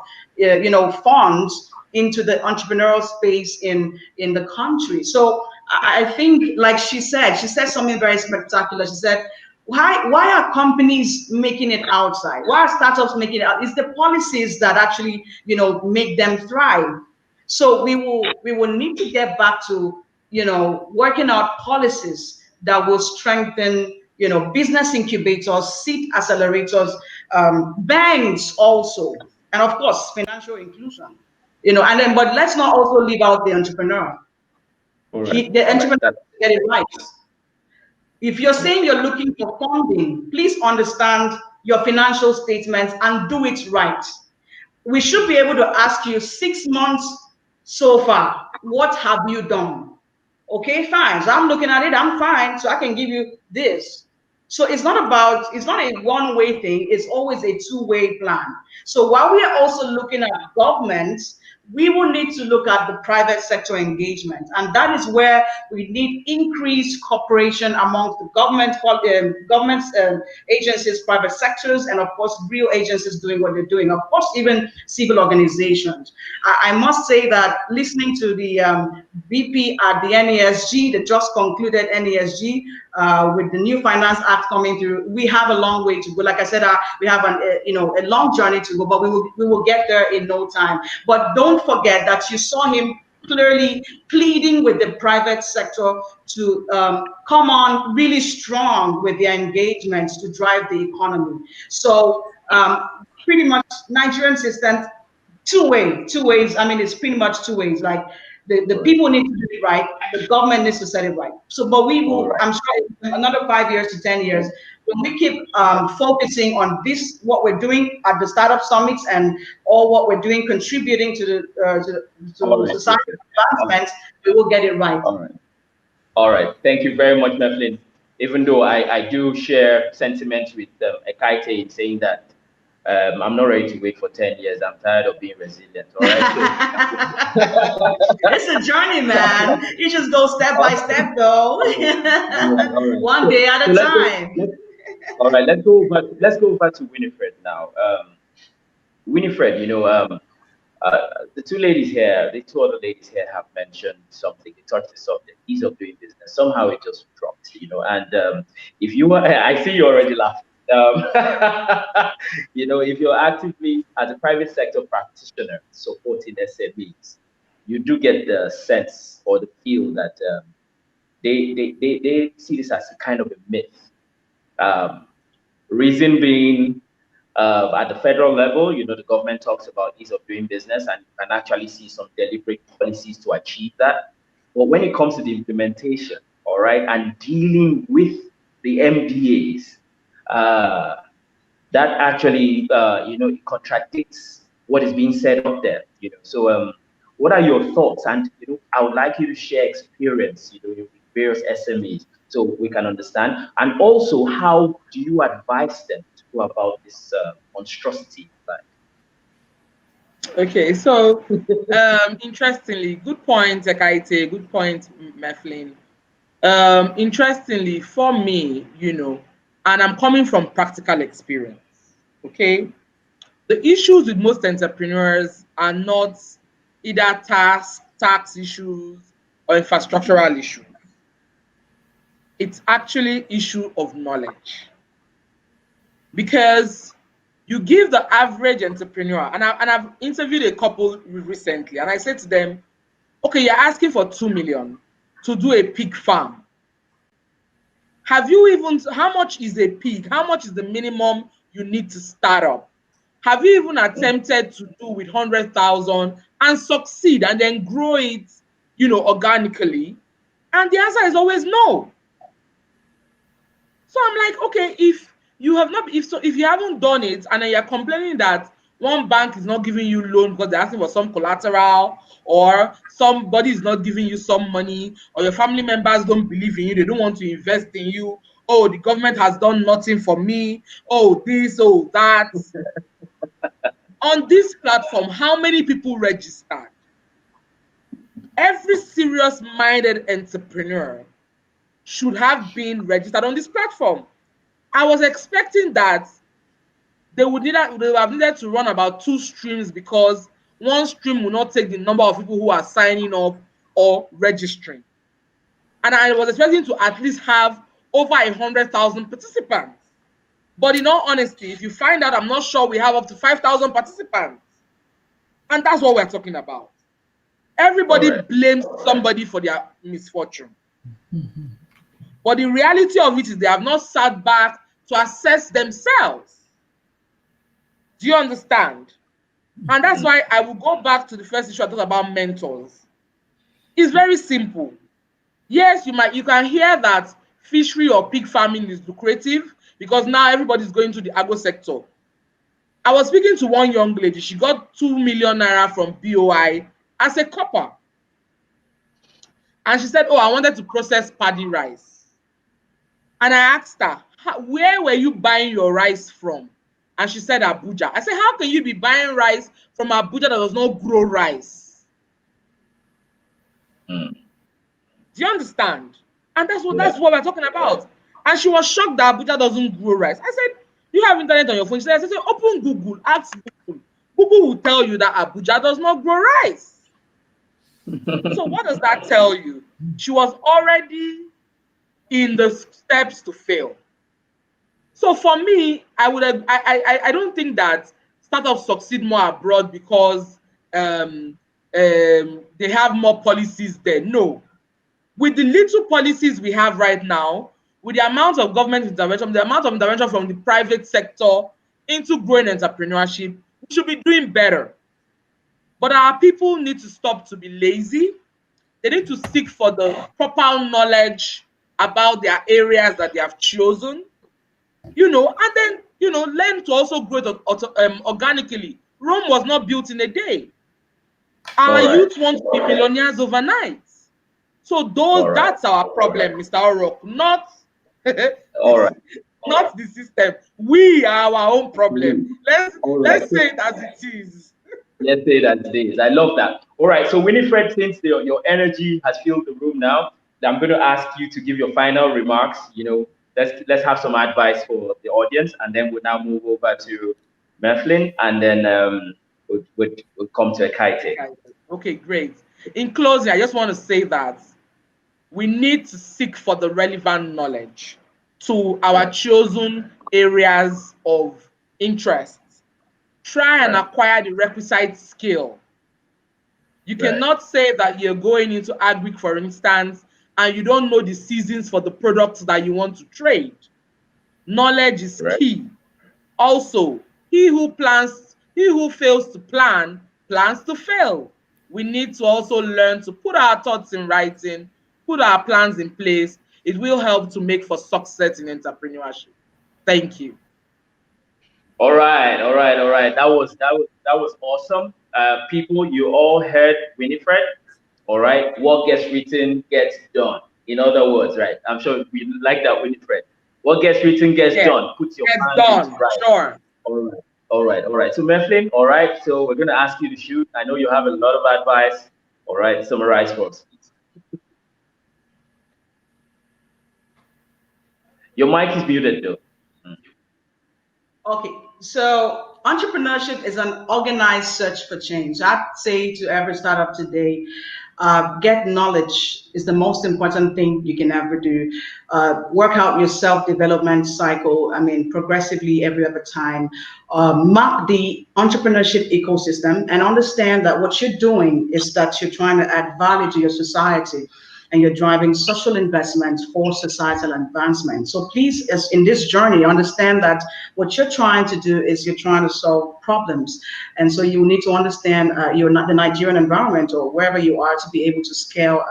funds into the entrepreneurial space in the country. So I think, like she said something very spectacular. She said, why are companies making it outside? Why are startups making it out? It's the policies that actually, you know, make them thrive. So we will need to get back to, you know, working out policies that will strengthen, you know, business incubators, seed accelerators, banks also, and of course financial inclusion. You know, and then, but let's not also leave out the entrepreneur. The entrepreneur get it right. If you're saying you're looking for funding, please understand your financial statements and do it right. We should be able to ask you 6 months so far, what have you done? Okay, fine. So I'm looking at it, I'm fine. So I can give you this. So it's not a one-way thing, it's always a two-way plan. So while we are also looking at government, we will need to look at the private sector engagement. And that is where we need increased cooperation amongst the government agencies, private sectors, and of course, real agencies doing what they're doing. Of course, even civil organizations. I must say that listening to the VP at the NESG, the just concluded NESG, with the new Finance Act coming through, we have a long way to go. Like I said, we have a long journey to go, but we will get there in no time. But don't forget that you saw him clearly pleading with the private sector to come on really strong with their engagement to drive the economy. So pretty much Nigerian system, two ways. I mean, it's pretty much two ways. Like the people need to do it right, the government needs to set it right. So, but we will, I'm sure another 5 years to 10 years, when we keep focusing on this, what we're doing at the startup summits and all what we're doing, contributing to the society advancement, we will get it right. All right. Thank you very much, MEFLYN. Even though I do share sentiments with EKATTE in saying that I'm not ready to wait for 10 years. I'm tired of being resilient. All right. It's a journey, man. You just go step by step, though. Right. One day at a time. All right. Let's go over to Winifred now. Winifred, the two ladies here, the two other ladies here have mentioned something. They touched the subject, ease of doing business. Somehow it just dropped, And if you were, I see you already laughing. If you're actively as a private sector practitioner supporting SMEs, you do get the sense or the feel that they see this as a kind of a myth. Reason being, at the federal level, the government talks about ease of doing business, and you can actually see some deliberate policies to achieve that. But when it comes to the implementation, all right, and dealing with the MDAs, that actually, it contradicts what is being said up there. So, what are your thoughts? And I would like you to share experience, with various SMEs, so we can understand. And also, how do you advise them to go about this monstrosity? Okay, so interestingly, good point, EKATTE, good point, MEFLYN. Interestingly, for me, and I'm coming from practical experience, okay? The issues with most entrepreneurs are not either tax issues or infrastructural issues. It's actually issue of knowledge. Because you give the average entrepreneur, and I've interviewed a couple recently, and I said to them, okay, you're asking for 2 million to do a pig farm. Have you even, how much is a pig? How much is the minimum you need to start up? Have you even attempted to do with 100,000 and succeed and then grow it, organically? And the answer is always no. So I'm like, okay, if you haven't done it and then you're complaining that one bank is not giving you loan because they're asking for some collateral, or somebody is not giving you some money, or your family members don't believe in you, they don't want to invest in you, oh, the government has done nothing for me, oh, this, oh, that. On this platform, how many people registered? Every serious-minded entrepreneur should have been registered on this platform. I was expecting that they would have needed to run about 2 streams, because one stream will not take the number of people who are signing up or registering. And I was expecting to at least have over 100,000 participants. But in all honesty, if you find out, I'm not sure we have up to 5,000 participants. And that's what we're talking about. Everybody blames somebody for their misfortune. But the reality of it is they have not sat back to assess themselves. Do you understand? And that's why I will go back to the first issue I talked about, mentors. It's very simple. Yes, you can hear that fishery or pig farming is lucrative. because now everybody's going to the agro sector. I was speaking to one young lady. She got 2 million naira from BOI as a copper. And she said, oh, I wanted to process paddy rice. And I asked her, where were you buying your rice from? And she said, Abuja. I said, how can you be buying rice from Abuja that does not grow rice? Do you understand? And that's what we're talking about. And she was shocked that Abuja doesn't grow rice. I said, you have internet on your phone? She said, open Google, ask Google. Google will tell you that Abuja does not grow rice. So what does that tell you? She was already in the steps to fail. So for me, I don't think that startups succeed more abroad because they have more policies there. No. With the little policies we have right now, with the amount of government intervention, the amount of intervention from the private sector into growing entrepreneurship, we should be doing better. But our people need to stop to be lazy. They need to seek for the proper knowledge about their areas that they have chosen, you know, and then, you know, learn to also grow organically. Rome was not built in a day. Our youth want to be millionaires overnight. So that's our problem, Mr. OROK, not not the system. We are our own problem. Let's say it as it is. Let's say it as it is. I love that. All right. So Winifred, since your energy has filled the room now, I'm going to ask you to give your final remarks. You know, let's have some advice for the audience, and then we'll now move over to MEFLYN, and then we'll come to EKATTE. Okay, great. In closing, I just want to say that we need to seek for the relevant knowledge to our chosen areas of interest. Try and acquire the requisite skill. You cannot say that you're going into agric, for instance, and you don't know the seasons for the products that you want to trade. Knowledge is key. Also, he who fails to plan, plans to fail. We need to also learn to put our thoughts in writing, put our plans in place. It will help to make for success in entrepreneurship. Thank you. All right. That was awesome. People, you all heard Winifred. All right. What gets written gets done. In other words, right? I'm sure we like that, Winifred. What gets written gets done. Put your plans in right. Sure. All right. So MEFLYN, all right. So we're gonna ask you to shoot. I know you have a lot of advice. All right. Summarize for us. Your mic is muted though. Okay, so entrepreneurship is an organized search for change. I'd say to every startup today, get knowledge is the most important thing you can ever do. Work out your self-development cycle, progressively every other time. Map the entrepreneurship ecosystem and understand that what you're doing is that you're trying to add value to your society, and you're driving social investments for societal advancement. So please, as in this journey, understand that what you're trying to do is you're trying to solve problems. And so you need to understand you're not the Nigerian environment or wherever you are to be able to scale.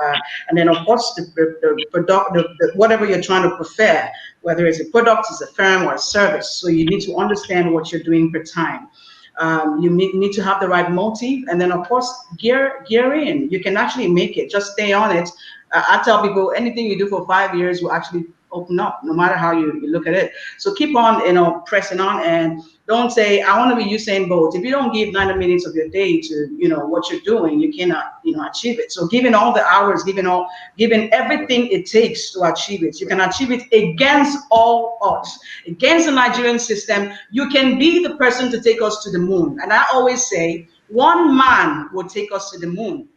And then of course, the whatever you're trying to prefer, whether it's a product, it's a firm or a service. So you need to understand what you're doing per time. You need to have the right motive, and then of course gear in. You can actually make it. Just stay on it. I tell people anything you do for 5 years will actually open up, no matter how you look at it. So keep on, pressing on, and don't say I want to be Usain Bolt. If you don't give 90 minutes of your day to what you're doing, you cannot achieve it. So giving all the hours, giving everything it takes to achieve it, you can achieve it against all odds, against the Nigerian system. You can be the person to take us to the moon. And I always say one man will take us to the moon.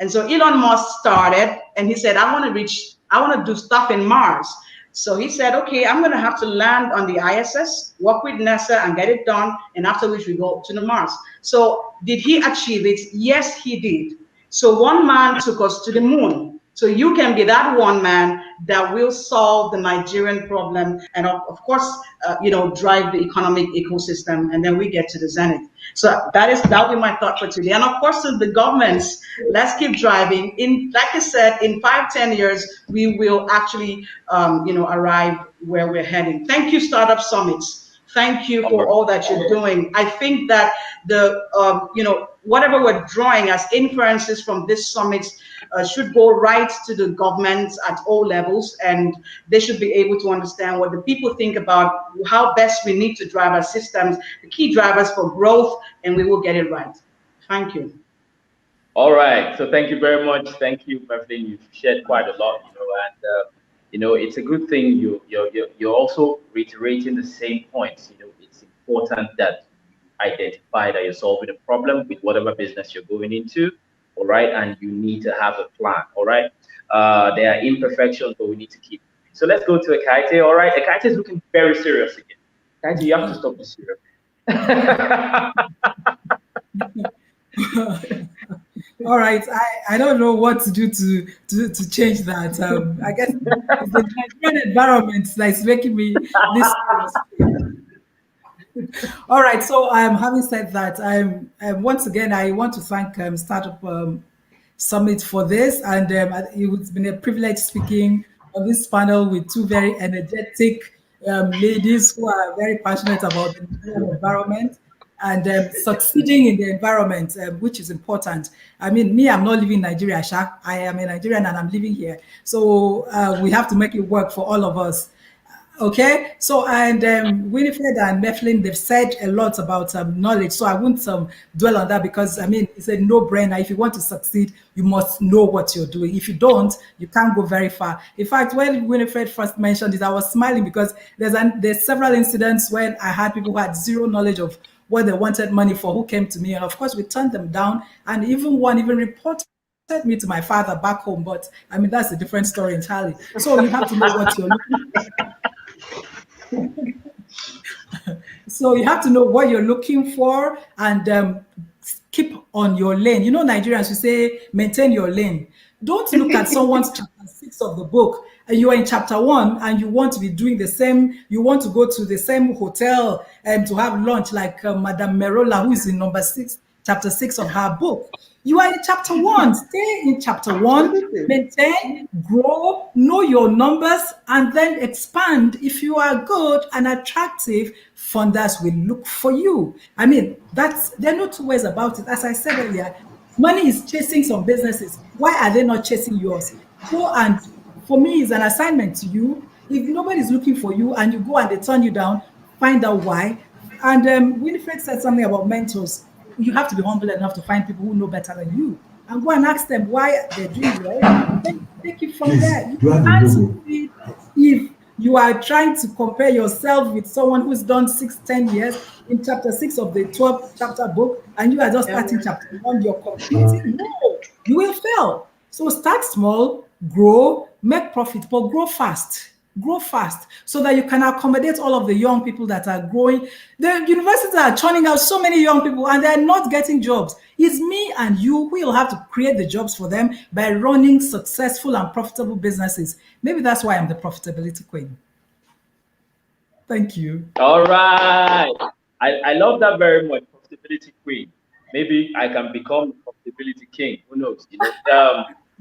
And so Elon Musk started, and he said, I want to do stuff in Mars. So he said, okay, I'm going to have to land on the ISS, work with NASA and get it done. And after which we go to the Mars. So did he achieve it? Yes, he did. So one man took us to the moon. So you can be that one man that will solve the Nigerian problem and of course, drive the economic ecosystem, and then we get to the zenith. So that'll be my thought for today. And of course, the governments, let's keep driving. Like I said, in 5-10 years, we will actually, arrive where we're heading. Thank you, Startup Summits. Thank you for all that you're doing. I think that whatever we're drawing as inferences from this summit should go right to the governments at all levels, and they should be able to understand what the people think about how best we need to drive our systems, the key drivers for growth, and we will get it right. Thank you. All right. So thank you very much. Thank you, MEFLYN. You've shared quite a lot, and it's a good thing you're also reiterating the same points. It's important that you identify that you're solving a problem with whatever business you're going into, all right, and you need to have a plan, all right. There are imperfections, but we need to keep. So let's go to EKATTE. All right, EKATTE is looking very serious again. EKATTE, you have to stop this serious. All right, I don't know what to do to change that. I guess it's the Nigerian environment that's making me this. All right, so having said that, once again I want to thank Startup Summit for this, and it's been a privilege speaking on this panel with two very energetic ladies who are very passionate about the environment and succeeding in the environment, which is important. I mean, me, I'm not living in Nigeria, Sha. I am a Nigerian and I'm living here. So we have to make it work for all of us. Okay, so and Winifred and MEFLYN, they've said a lot about knowledge, so I won't dwell on that, because I mean, it's a no-brainer. If you want to succeed, you must know what you're doing. If you don't, you can't go very far. In fact, when Winifred first mentioned it, I was smiling because there's several incidents when I had people who had zero knowledge of what they wanted money for, who came to me, and of course we turned them down, and one even reported me to my father back home. But I mean, that's a different story entirely. So you have to know what you're looking for. So you have to know what you're looking for and keep on your lane. Nigerians, we say maintain your lane. Don't look at someone's chapter 6 of the book and you are in chapter 1 and you want to be doing the same, you want to go to the same hotel and to have lunch like Madame Merola, who is in chapter 6 of her book. You are in chapter 1. Stay in chapter 1, maintain, grow, know your numbers, and then expand. If you are good and attractive, funders will look for you. I mean, there are no two ways about it. As I said earlier, money is chasing some businesses. Why are they not chasing yours? Go, and for me, it's an assignment to you. If nobody's looking for you and you go and they turn you down, find out why. And Winifred said something about mentors. You have to be humble enough to find people who know better than you and go and ask them why they're doing well. Then take it from there. You can't see if you are trying to compare yourself with someone who's done 6-10 years in chapter 6 of the 12th chapter book and you are just starting chapter 1, you're competing. No, you will fail. So start small, grow, make profit, but grow fast. Grow fast so that you can accommodate all of the young people that are growing. The universities are churning out so many young people and they're not getting jobs. It's me and you who will have to create the jobs for them by running successful and profitable businesses. Maybe that's why I'm the profitability queen. Thank you. All right. I love that very much, profitability queen. Maybe I can become profitability king. Who knows?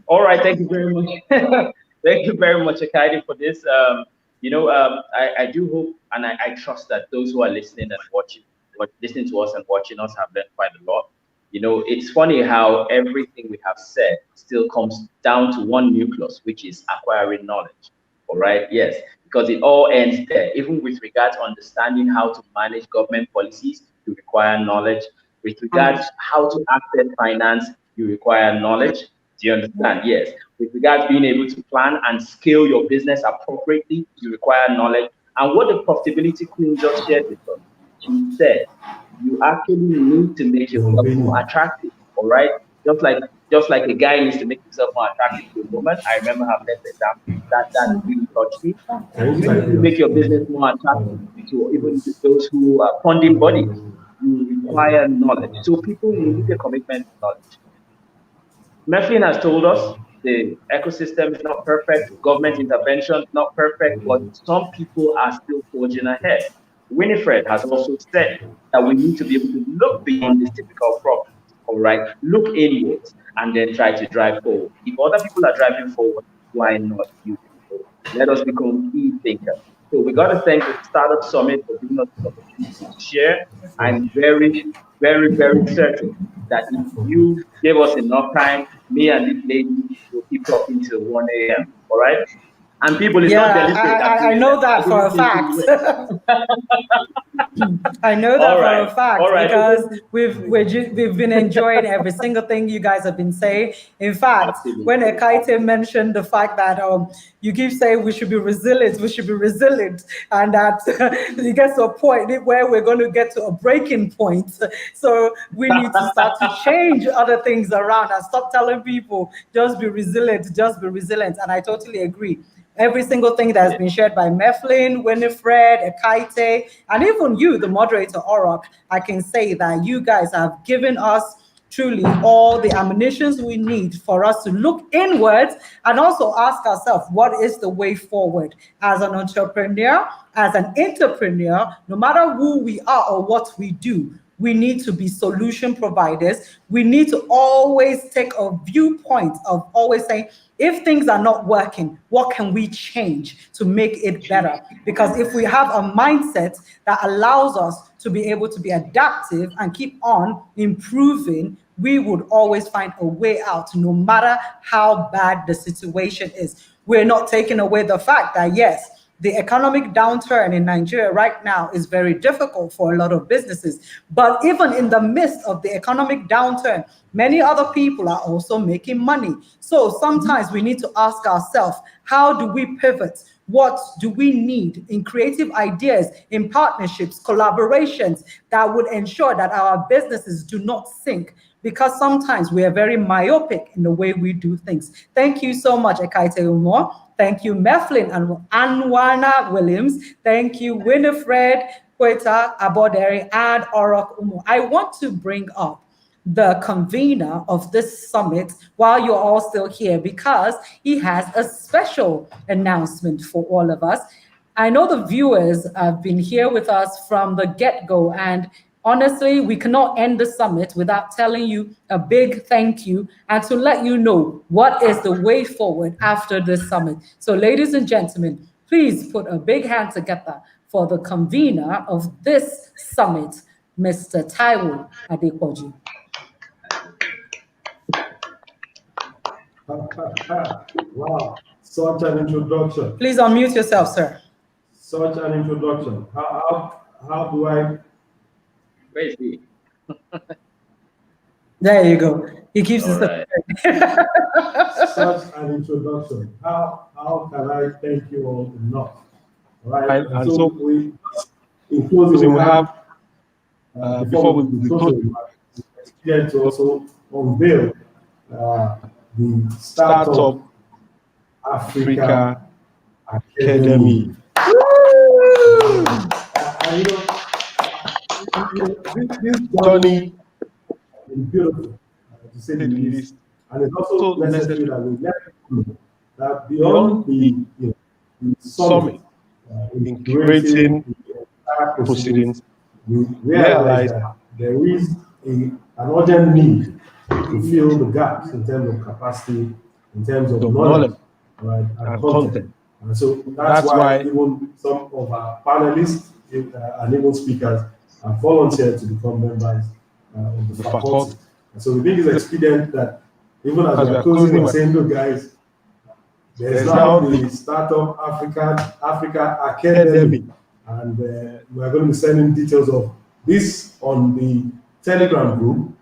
All right. Thank you very much. Thank you very much, EKATTE, for this. I do hope and I trust that those who are listening and listening to us and watching us have learned quite a lot. It's funny how everything we have said still comes down to one nucleus, which is acquiring knowledge. All right, yes, because it all ends there. Even with regard to understanding how to manage government policies, you require knowledge. With regards to how to access finance, you require knowledge. Do you understand? Yes. With regards to being able to plan and scale your business appropriately, you require knowledge. And what the profitability queen just shared with us, she said, you actually need to make yourself more attractive. All right, just like a guy needs to make himself more attractive to a woman. I remember her best example. That really touched me. You need to make your business more attractive to even those who are funding bodies. You require knowledge. So people need a commitment to knowledge. MEFLYN has told us the ecosystem is not perfect, government intervention is not perfect, but some people are still forging ahead. Winifred has also said that we need to be able to look beyond these typical problems, all right? Look inwards and then try to drive forward. If other people are driving forward, why not you people? Let us become key thinkers. So we got to thank the Startup Summit for giving us this opportunity to share. I'm very, very, very certain that if you gave us enough time, me and this lady will keep talking till 1 a.m. All right? And people, it's not deliberate. I know that for a fact. I know that for a fact because we've been enjoying every single thing you guys have been saying. In fact, when EKATTE mentioned the fact that you keep saying we should be resilient, and that it gets to a point where we're going to get to a breaking point. So we need to start to change other things around and stop telling people just be resilient. And I totally agree. Every single thing that has been shared by MEFLYN, Winifred, EKATTE, and even you, the moderator, OROK, I can say that you guys have given us truly all the ammunitions we need for us to look inwards and also ask ourselves, what is the way forward? As an entrepreneur, as an entrepreneur, no matter who we are or what we do, we need to be solution providers. We need to always take a viewpoint of always saying, if things are not working, what can we change to make it better? Because if we have a mindset that allows us to be able to be adaptive and keep on improving, we would always find a way out, no matter how bad the situation is. We're not taking away the fact that, yes, the economic downturn in Nigeria right now is very difficult for a lot of businesses. But even in the midst of the economic downturn, many other people are also making money. So sometimes we need to ask ourselves, how do we pivot? What do we need in creative ideas, in partnerships, collaborations that would ensure that our businesses do not sink? Because sometimes we are very myopic in the way we do things. Thank you so much, EKATTE Umoh. Thank you, MEFLYN and ANWANA Williams. Thank you, Winifred, Kweta Abodere, and OROK Umoh. I want to bring up the convener of this summit while you're all still here, because he has a special announcement for all of us. I know the viewers have been here with us from the get-go, and honestly, we cannot end the summit without telling you a big thank you and to let you know what is the way forward after this summit. So ladies and gentlemen, please put a big hand together for the convener of this summit, Mr. Taiwo Adepoju. Wow, such an introduction. Please unmute yourself, sir. Such an introduction. How do I? Where is he? There you go. He keeps All it. right. Such an introduction. How can I thank you all enough? Right. And so we, in closing, we have before we close, we to also unveil the Startup Africa Academy. And this journey is beautiful, to say the least. And it's also necessary that we let people know that beyond the summit, in curating the entire proceedings, we realize that there is an urgent need to fill the gaps in terms of capacity, in terms of knowledge, right, and content. And so that's why even some of our panelists and even speakers have volunteered to become members of the faculty. And so we think it's expedient that even as we are closing, we're saying, look guys, there's now the Startup Africa Academy, and we're going to be sending details of this on the Telegram group.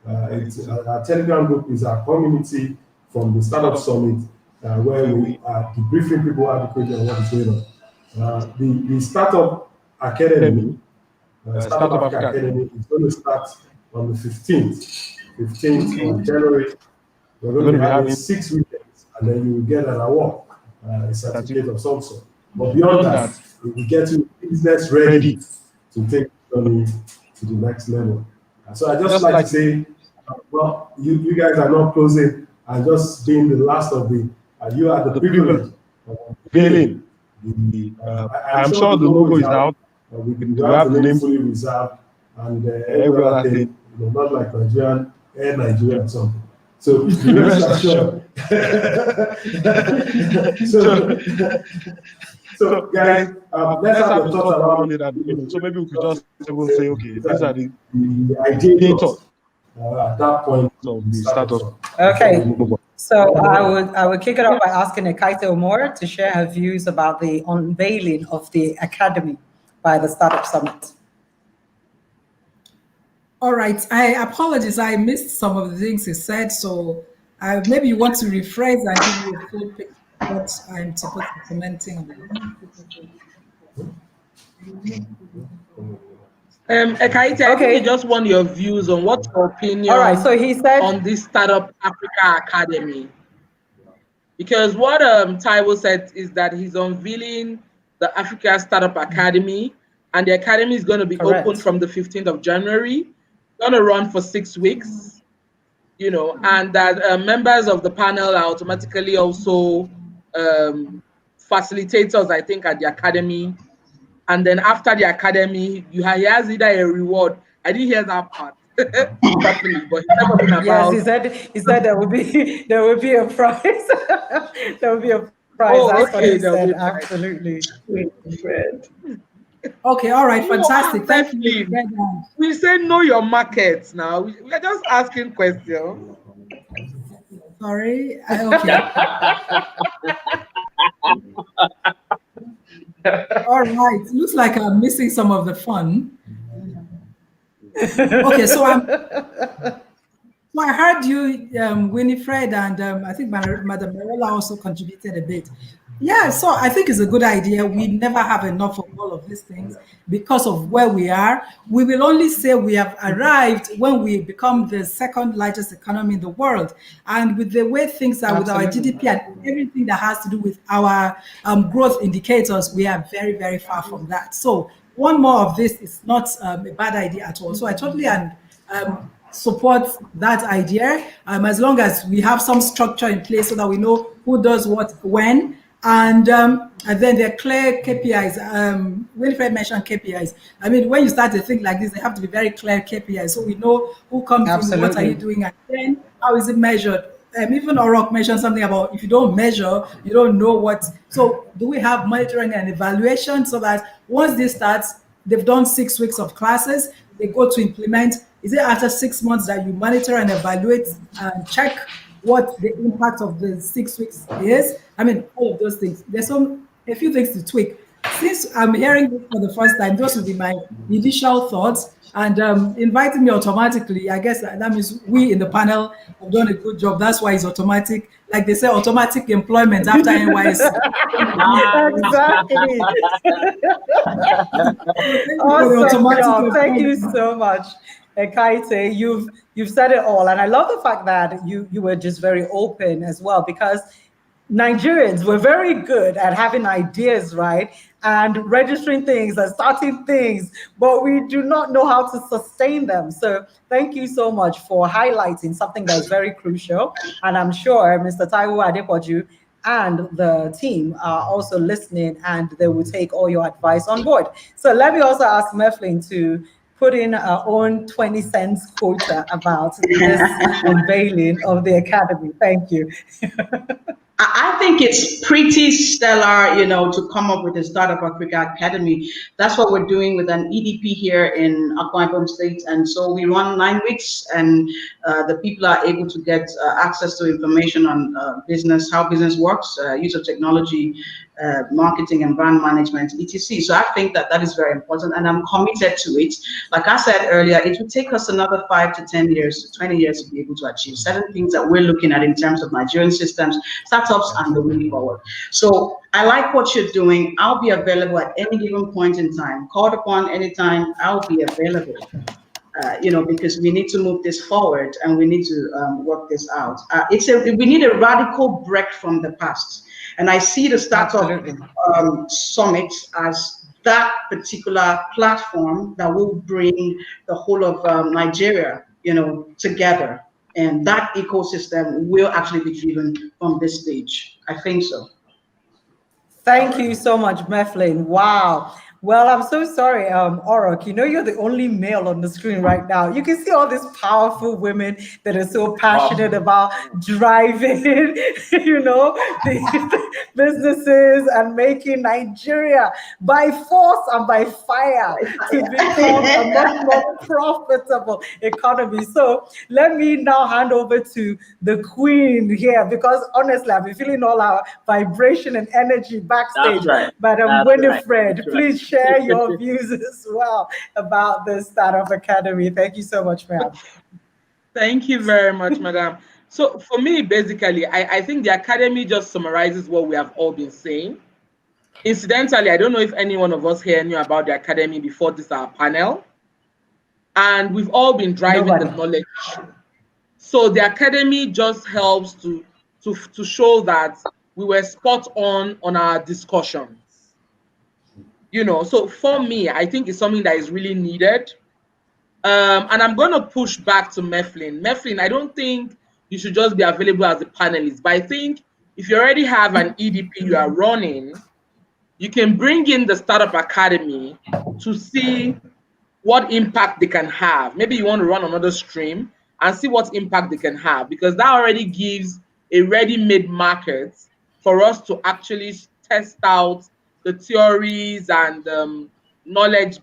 Our Telegram group is our community from the Startup Summit, where we are debriefing people adequately on what is going on. The Startup Academy, Startup Africa Academy, is going to start on the 15th of January. We're going to be having 6 weekends, and then you will get an award, a certificate of some sort. But beyond that, we will get you business ready to take the journey to the next level. And so I just like to say, well, you guys are not closing and just being the last of the, you had the privilege of unveiling. I'm sure the logo is out. We have the name fully reserved and every other thing, not like Nigerian, Air Nigeria or something. So rest assured. So guys, let's have the thoughts around it. So maybe we could just say, okay, these are the ideas at that point of the startup. Okay. So I would kick it off by asking EKATTE Omor to share her views about the unveiling of the Academy by the Startup Summit. All right, I apologize. I missed some of the things he said, so maybe you want to rephrase and give you a full picture of what I'm supposed to be commenting on. EKATTE, I think I just want your views on what's your opinion. All right, so he said on this Startup Africa Academy. Because what Taiwo said is that he's unveiling the Africa Startup Academy, and the academy is going to be open from the 15th of January, going to run for 6 weeks, you know, and that members of the panel are automatically also facilitators, I think, at the academy. And then after the academy, he has either a reward. I didn't hear that part properly, but he's talking about. Yes, he said there will be a prize. There will be a prize. Oh, that's okay, what he said. Absolutely. Okay, all right, fantastic. Thank you. We say know your markets now. We are just asking questions. Sorry. Okay. All right. Looks like I'm missing some of the fun. Okay, so I heard you, Winifred, and I think Madam Marola also contributed a bit. Yeah, so I think it's a good idea. We never have enough of all of these things because of where we are. We will only say we have arrived when we become the second largest economy in the world. And with the way things are with our GDP and everything that has to do with our growth indicators, we are very, very far from that. So one more of this is not a bad idea at all. So I totally support that idea, as long as we have some structure in place so that we know who does what when. And then there are clear KPIs. Winifred mentioned KPIs. I mean, when you start to think like this, they have to be very clear KPIs, so we know who comes in, what are you doing, and then how is it measured. Even OROK mentioned something about if you don't measure, you don't know what. So do we have monitoring and evaluation so that once this starts, they've done 6 weeks of classes, they go to implement. Is it after 6 months that you monitor and evaluate and check what the impact of the 6 weeks is? I mean, all of those things. There's a few things to tweak. Since I'm hearing this for the first time, those will be my initial thoughts. And inviting me automatically, I guess that means we in the panel have done a good job. That's why it's automatic. Like they say, automatic employment after NYS. Exactly. Awesome. Thank you so much. EKATTE, you've said it all, and I love the fact that you were just very open as well, because Nigerians were very good at having ideas, right, and registering things and starting things, but we do not know how to sustain them. So thank you so much for highlighting something that is very crucial, and I'm sure Mr. Taiwo Adepoju and the team are also listening, and they will take all your advice on board. So let me also ask MEFLYN to put in our own 20 cents quota about this unveiling of the Academy. Thank you. I think it's pretty stellar, you know, to come up with the Startup Africa Academy. That's what we're doing with an EDP here in Akwa Ibom State. And so we run 9 weeks, and the people are able to get access to information on business, how business works, use of technology, marketing and brand management, etc. So I think that that is very important, and I'm committed to it. Like I said earlier, it will take us another 5 to 10 years, 20 years to be able to achieve certain things that we're looking at in terms of Nigerian systems, startups, and the way forward. So I like what you're doing. I'll be available at any given point in time. Called upon anytime, I'll be available. You know, because we need to move this forward and we need to work this out. We need a radical break from the past. And I see the Startup Summit as that particular platform that will bring the whole of Nigeria, you know, together. And that ecosystem will actually be driven from this stage. I think so. Thank you so much, MEFLYN. Wow. Well, I'm so sorry, OROK. You know, you're the only male on the screen right now. You can see all these powerful women that are so passionate about driving, you know, the businesses and making Nigeria by force and by fire to become a much more profitable economy. So let me now hand over to the queen here, because honestly, I've been feeling all our vibration and energy backstage. That's right. Madam Winifred, That's please share your views as well about the Startup Academy. Thank you so much, ma'am. Thank you very much, madam. So for me, basically, I think the Academy just summarizes what we have all been saying. Incidentally, I don't know if any one of us here knew about the Academy before this our panel. And we've all been driving the knowledge. So the Academy just helps to show that we were spot on our discussions. You know, so for me, I think it's something that is really needed. And I'm going to push back to MEFLYN. MEFLYN, I don't think you should just be available as a panelist, but I think if you already have an EDP you are running, you can bring in the Startup Academy to see what impact they can have. Maybe you want to run another stream and see what impact they can have, because that already gives a ready-made market for us to actually test out the theories and knowledge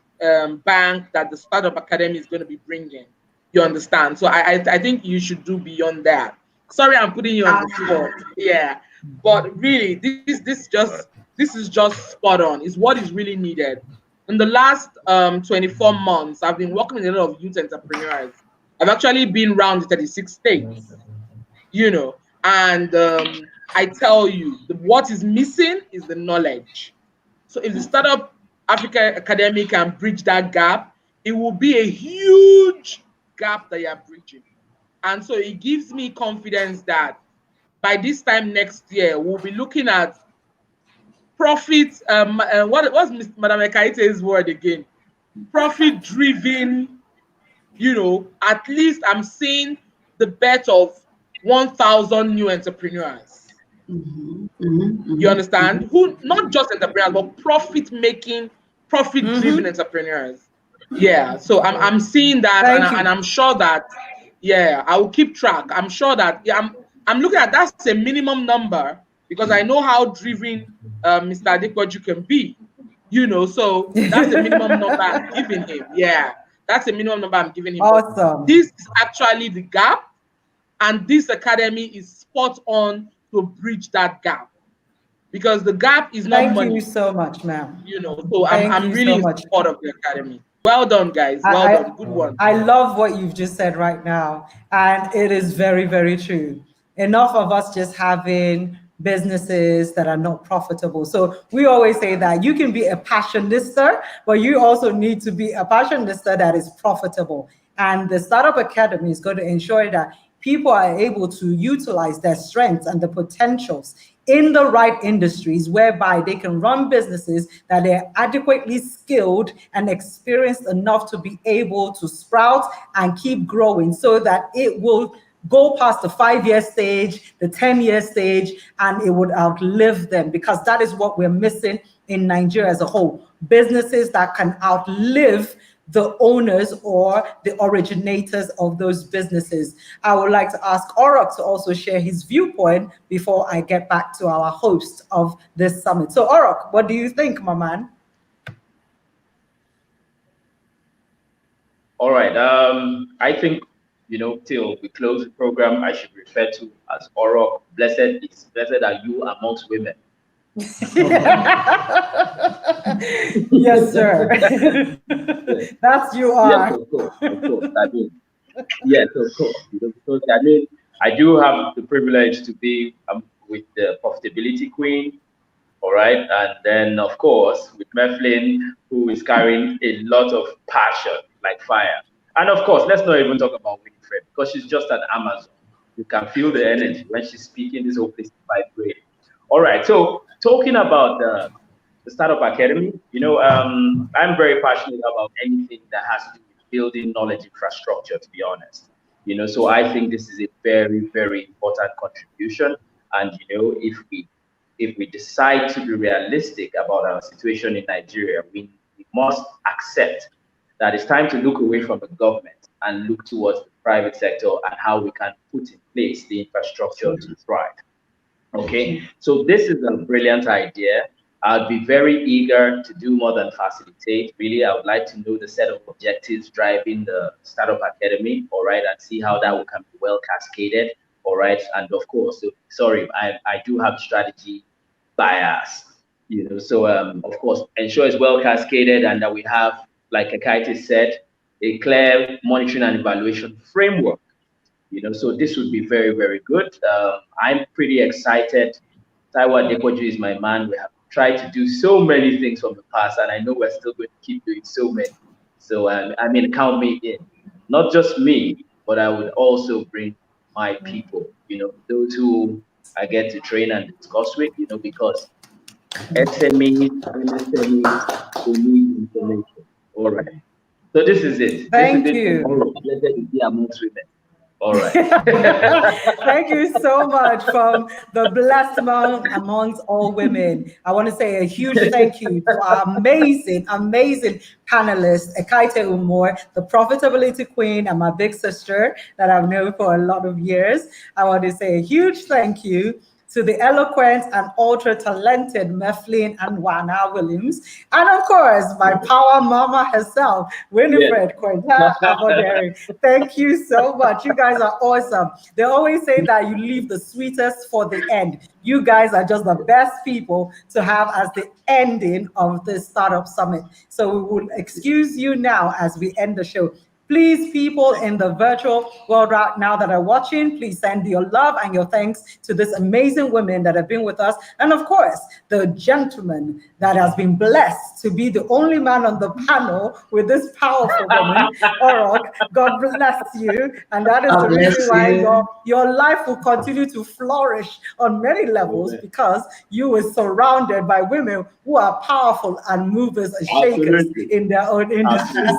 bank that the Startup Academy is going to be bringing. You understand? So I think you should do beyond that. Sorry, I'm putting you on the spot. Yeah, but really, this is just spot on. It's what is really needed. In the last 24 months, I've been working with a lot of youth entrepreneurs. I've actually been around 36 states, you know, and I tell you, what is missing is the knowledge. So if the Startup Africa Academy can bridge that gap, it will be a huge gap that you are bridging. And so it gives me confidence that by this time next year, we'll be looking at profit. What's Madam Ekaitte's word again? Profit-driven, you know, at least I'm seeing the bet of 1,000 new entrepreneurs. You understand? Who, not just entrepreneurs, but profit-making, profit-driven entrepreneurs. Yeah, so I'm seeing that, and I'm sure that, yeah, I will keep track. I'm sure that, yeah, I'm looking at that's a minimum number, because I know how driven Mr. Adequaju can be, you know, so that's the minimum number I'm giving him. Yeah, that's the minimum number I'm giving him. Awesome. This is actually the gap, and this academy is spot on to bridge that gap, because the gap is not money. Thank you so much, ma'am. You know, so I'm really in support of the academy. Well done, guys. Well done. Good one. I love what you've just said right now, and it is very, very true. Enough of us just having businesses that are not profitable. So we always say that you can be a passionista, but you also need to be a passionista that is profitable. And the Startup Academy is going to ensure that people are able to utilize their strengths and the potentials in the right industries, whereby they can run businesses that are adequately skilled and experienced enough to be able to sprout and keep growing, so that it will go past the 5-year stage, the 10-year stage, and it would outlive them, because that is what we're missing in Nigeria as a whole. Businesses that can outlive the owners or the originators of those businesses. I would like to ask OROK to also share his viewpoint before I get back to our host of this summit. So OROK, what do you think, my man? All right. I think, you know, till we close the program, I should refer to as OROK. Blessed are you amongst women. Yes, sir. That's you are. Yes, of course. I mean, yes, of course. Because I mean, I do have the privilege to be with the profitability queen. All right, and then of course with MEFLYN, who is carrying a lot of passion like fire. And of course, let's not even talk about Winifred, because she's just an Amazon. You can feel the energy when she's speaking. This whole place is vibrating. All right, so talking about the Startup Academy, you know, I'm very passionate about anything that has to do with building knowledge infrastructure, to be honest. You know, so I think this is a very, very important contribution. And you know, if we decide to be realistic about our situation in Nigeria, we must accept that it's time to look away from the government and look towards the private sector and how we can put in place the infrastructure to thrive. Okay, so this is a brilliant idea. I'd be very eager to do more than facilitate. Really, I would like to know the set of objectives driving the Startup Academy, all right, and see how that can be well cascaded, all right. And of course, sorry, I do have strategy bias, you know, so of course, ensure it's well cascaded and that we have, like EKATTE said, a clear monitoring and evaluation framework. You know, so this would be very, very good. I'm pretty excited. Taiwo Adepoju is my man. We have tried to do so many things from the past, and I know we're still going to keep doing so many. So, I mean, count me in. Not just me, but I would also bring my people, you know, those who I get to train and discuss with, you know, because SMEs, MSMEs, they need information. All right. So this is it. Thank this is you. It. Let them be amongst women. All right. Thank you so much from the blessed man amongst all women. I want to say a huge thank you to our amazing, amazing panelists, EKATTE Umor, the profitability queen, and my big sister that I've known for a lot of years. I want to say a huge thank you to the eloquent and ultra-talented MEFLYN ANWANA Williams, and of course, my power mama herself, Winifred Quenta Aboderi. Thank you so much. You guys are awesome. They always say that you leave the sweetest for the end. You guys are just the best people to have as the ending of this Startup Summit. So we will excuse you now as we end the show. Please, people in the virtual world right now that are watching, please send your love and your thanks to these amazing women that have been with us. And of course, the gentleman that has been blessed to be the only man on the panel with this powerful woman, OROK. God bless you. And that is the reason why your life will continue to flourish on many levels, because you were surrounded by women who are powerful and movers and shakers in their own industries.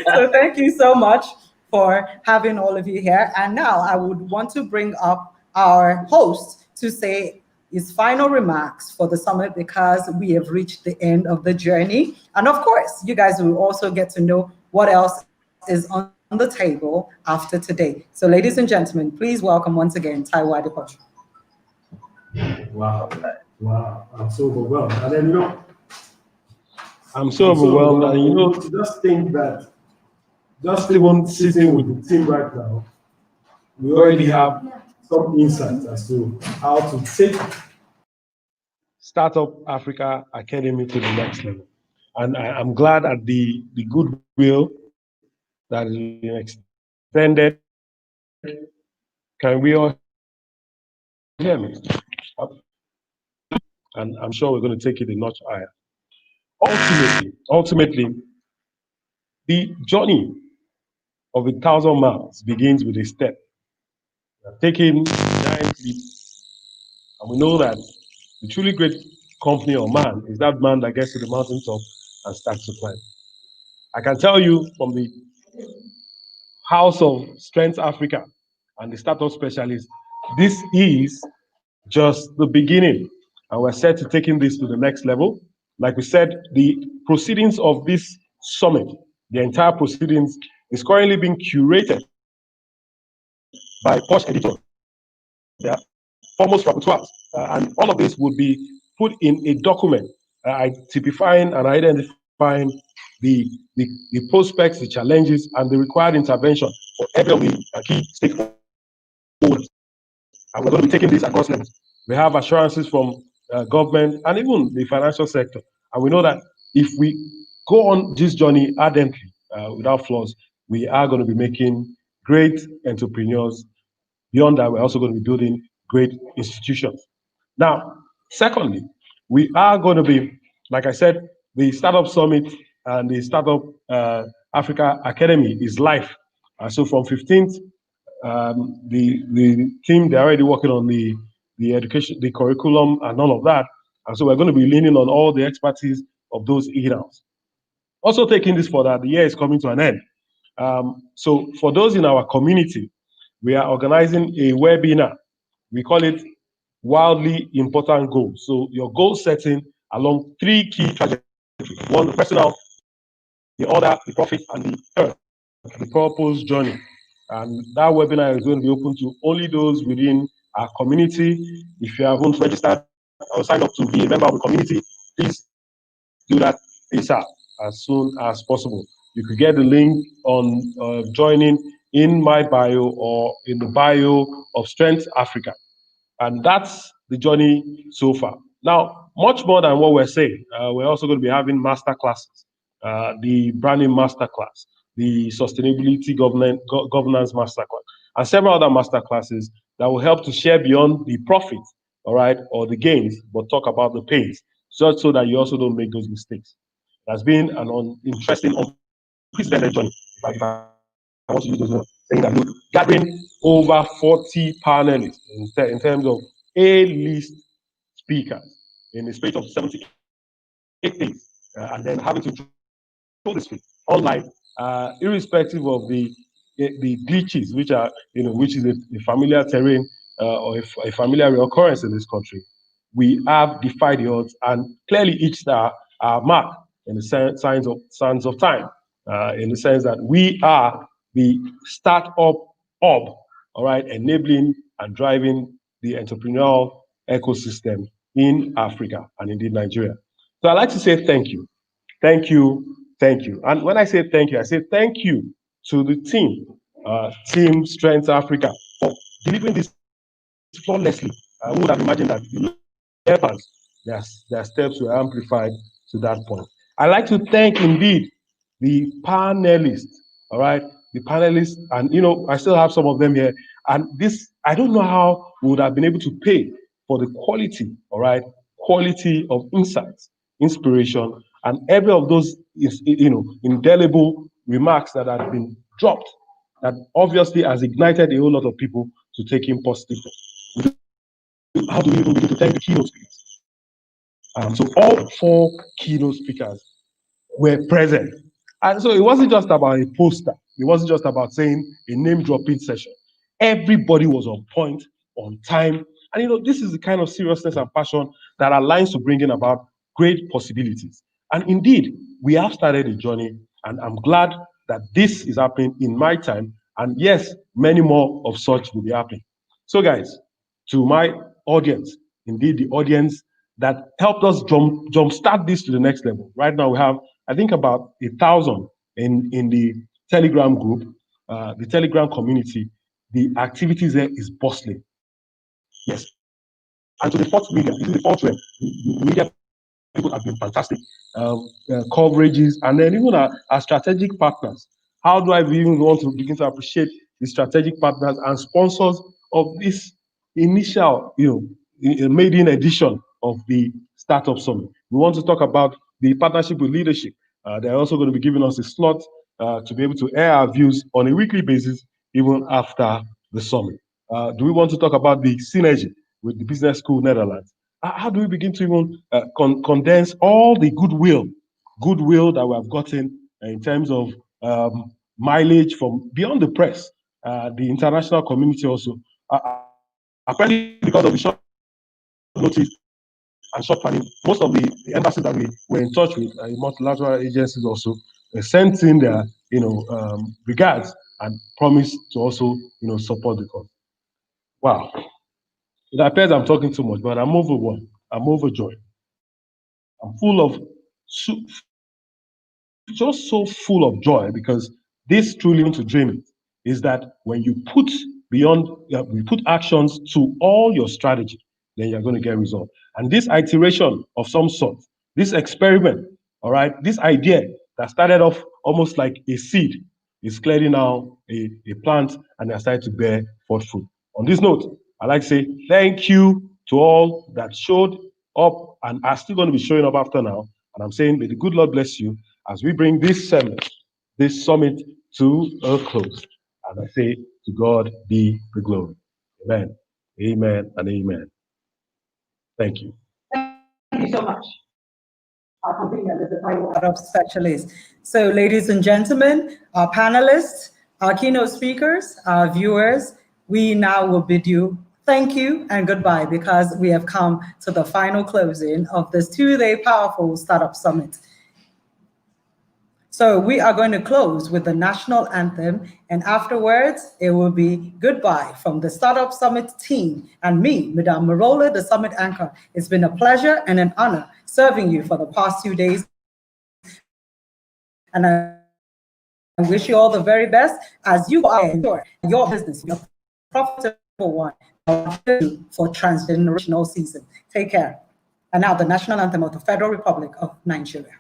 So thank you so much for having all of you here. And now I would want to bring up our host to say his final remarks for the summit, because we have reached the end of the journey. And of course, you guys will also get to know what else is on the table after today. So ladies and gentlemen, please welcome once again, Taiwo Adepoju. Wow. Wow. I'm so overwhelmed. And then, you know, I'm so overwhelmed, and you know, just think that just even sitting with the team right now, we already have some insights as to how to take Startup Africa Academy to the next level. And I'm glad at the goodwill that is being extended. Can we all hear me? And I'm sure we're going to take it a notch higher. Ultimately, the journey of 1,000 miles begins with a step. Taking giant leaps. And we know that the truly great company or man is that man that gets to the mountaintop and starts to climb. I can tell you from the House of Strength Africa and the startup specialists, this is just the beginning. And we're set to taking this to the next level. Like we said, the proceedings of this summit, the entire proceedings, is currently being curated by Posh Editors. They are foremost rapporteurs. And all of this would be put in a document, typifying and identifying the prospects, the challenges, and the required intervention for every of the key stakeholders. And we're going to be taking this across levels. We have assurances from government and even the financial sector. And we know that if we go on this journey ardently, without flaws, we are going to be making great entrepreneurs. Beyond that, we're also going to be building great institutions. Now, secondly, we are going to be, like I said, the Startup Summit and the Startup Africa Academy is live. So from 15th, the team, they're already working on the education, the curriculum and all of that. And so we're going to be leaning on all the expertise of those e-rounds. Also taking this further, the year is coming to an end. So for those in our community, we are organizing a webinar. We call it Wildly Important Goals. So your goal setting along 3 key trajectories. One, the personal, the other, the profit, and the third, the purpose journey. And that webinar is going to be open to only those within our community. If you haven't registered or signed up to be a member of the community, please do that ASAP, as soon as possible. You could get the link on joining in my bio or in the bio of Strength Africa. And that's the journey so far. Now, much more than what we're saying, we're also going to be having master classes, the branding master class, the sustainability governance master class, and several other master classes that will help to share beyond the profit, all right, or the gains, but talk about the pains, so that you also don't make those mistakes. It has been an interesting, unprecedented journey. If I want to use those words, saying that we're gathering over 40 panelists in terms of A-list speakers in the space of 78 days, and then having to throw this thing online, irrespective of the glitches, which are which is a familiar terrain or a familiar occurrence in this country. We have defied the odds and clearly each star are marked in the signs of time, in the sense that we are the startup hub, all right, enabling and driving the entrepreneurial ecosystem in Africa and indeed Nigeria. So I'd like to say thank you. Thank you, thank you. And when I say thank you, I say thank you to the team, Team Strength Africa, for delivering this flawlessly. I would have imagined that their steps were amplified to that point. I'd like to thank indeed the panelists, all right? The panelists, and I still have some of them here. And this, I don't know how we would have been able to pay for the quality, all right? Quality of insights, inspiration, and every of those indelible remarks that have been dropped that obviously has ignited a whole lot of people to take in positive steps. How do we even begin to thank the keynote speakers? So all 4 keynote speakers were present. And so it wasn't just about a poster. It wasn't just about saying a name-dropping session. Everybody was on point, on time. And this is the kind of seriousness and passion that aligns to bringing about great possibilities. And indeed, we have started a journey, and I'm glad that this is happening in my time. And yes, many more of such will be happening. So guys, to my audience, indeed the audience that helped us jumpstart this to the next level. Right now we have, I think, about 1,000 in the Telegram group, the Telegram community. The activities there is bustling. Yes. And to the fourth media, the fourth web, the media people have been fantastic. Coverages, and then even our strategic partners. How do I even want to begin to appreciate the strategic partners and sponsors of this initial, maiden edition of the Startup Summit? We want to talk about the partnership with leadership. They're also going to be giving us a slot to be able to air our views on a weekly basis, even after the summit. Do we want to talk about the synergy with the Business School Netherlands? How do we begin to even condense all the goodwill that we have gotten in terms of mileage from beyond the press, the international community also, apparently because of the short notice and short planning, most of the embassies that we were in touch with, multilateral agencies also, sent in their regards and promised to also support the cause. Wow. It appears I'm talking too much, but I'm overwhelmed. I'm overjoyed. I'm full of, just so full of joy, because this truly to dream it is that when you put we put actions to all your strategy, then you're going to get results. And this iteration of some sort, this experiment, all right, this idea that started off almost like a seed is clearly now a plant, and they are starting to bear forth fruit. On this note, I'd like to say thank you to all that showed up and are still going to be showing up after now. And I'm saying, may the good Lord bless you as we bring this summit to a close. And I say, to God be the glory. Amen. Amen and amen. Thank you. Thank you so much. our company as a startup specialist. So ladies and gentlemen, our panelists, our keynote speakers, our viewers, we now will bid you thank you and goodbye, because we have come to the final closing of this 2-day powerful startup summit. So we are going to close with the national anthem, and afterwards it will be goodbye from the Startup Summit team and me, Madame Marola, the summit anchor. It's been a pleasure and an honor serving you for the past 2 days. And I wish you all the very best as you ensure your business, your profitable one, for transgenerational season. Take care. And now the national anthem of the Federal Republic of Nigeria.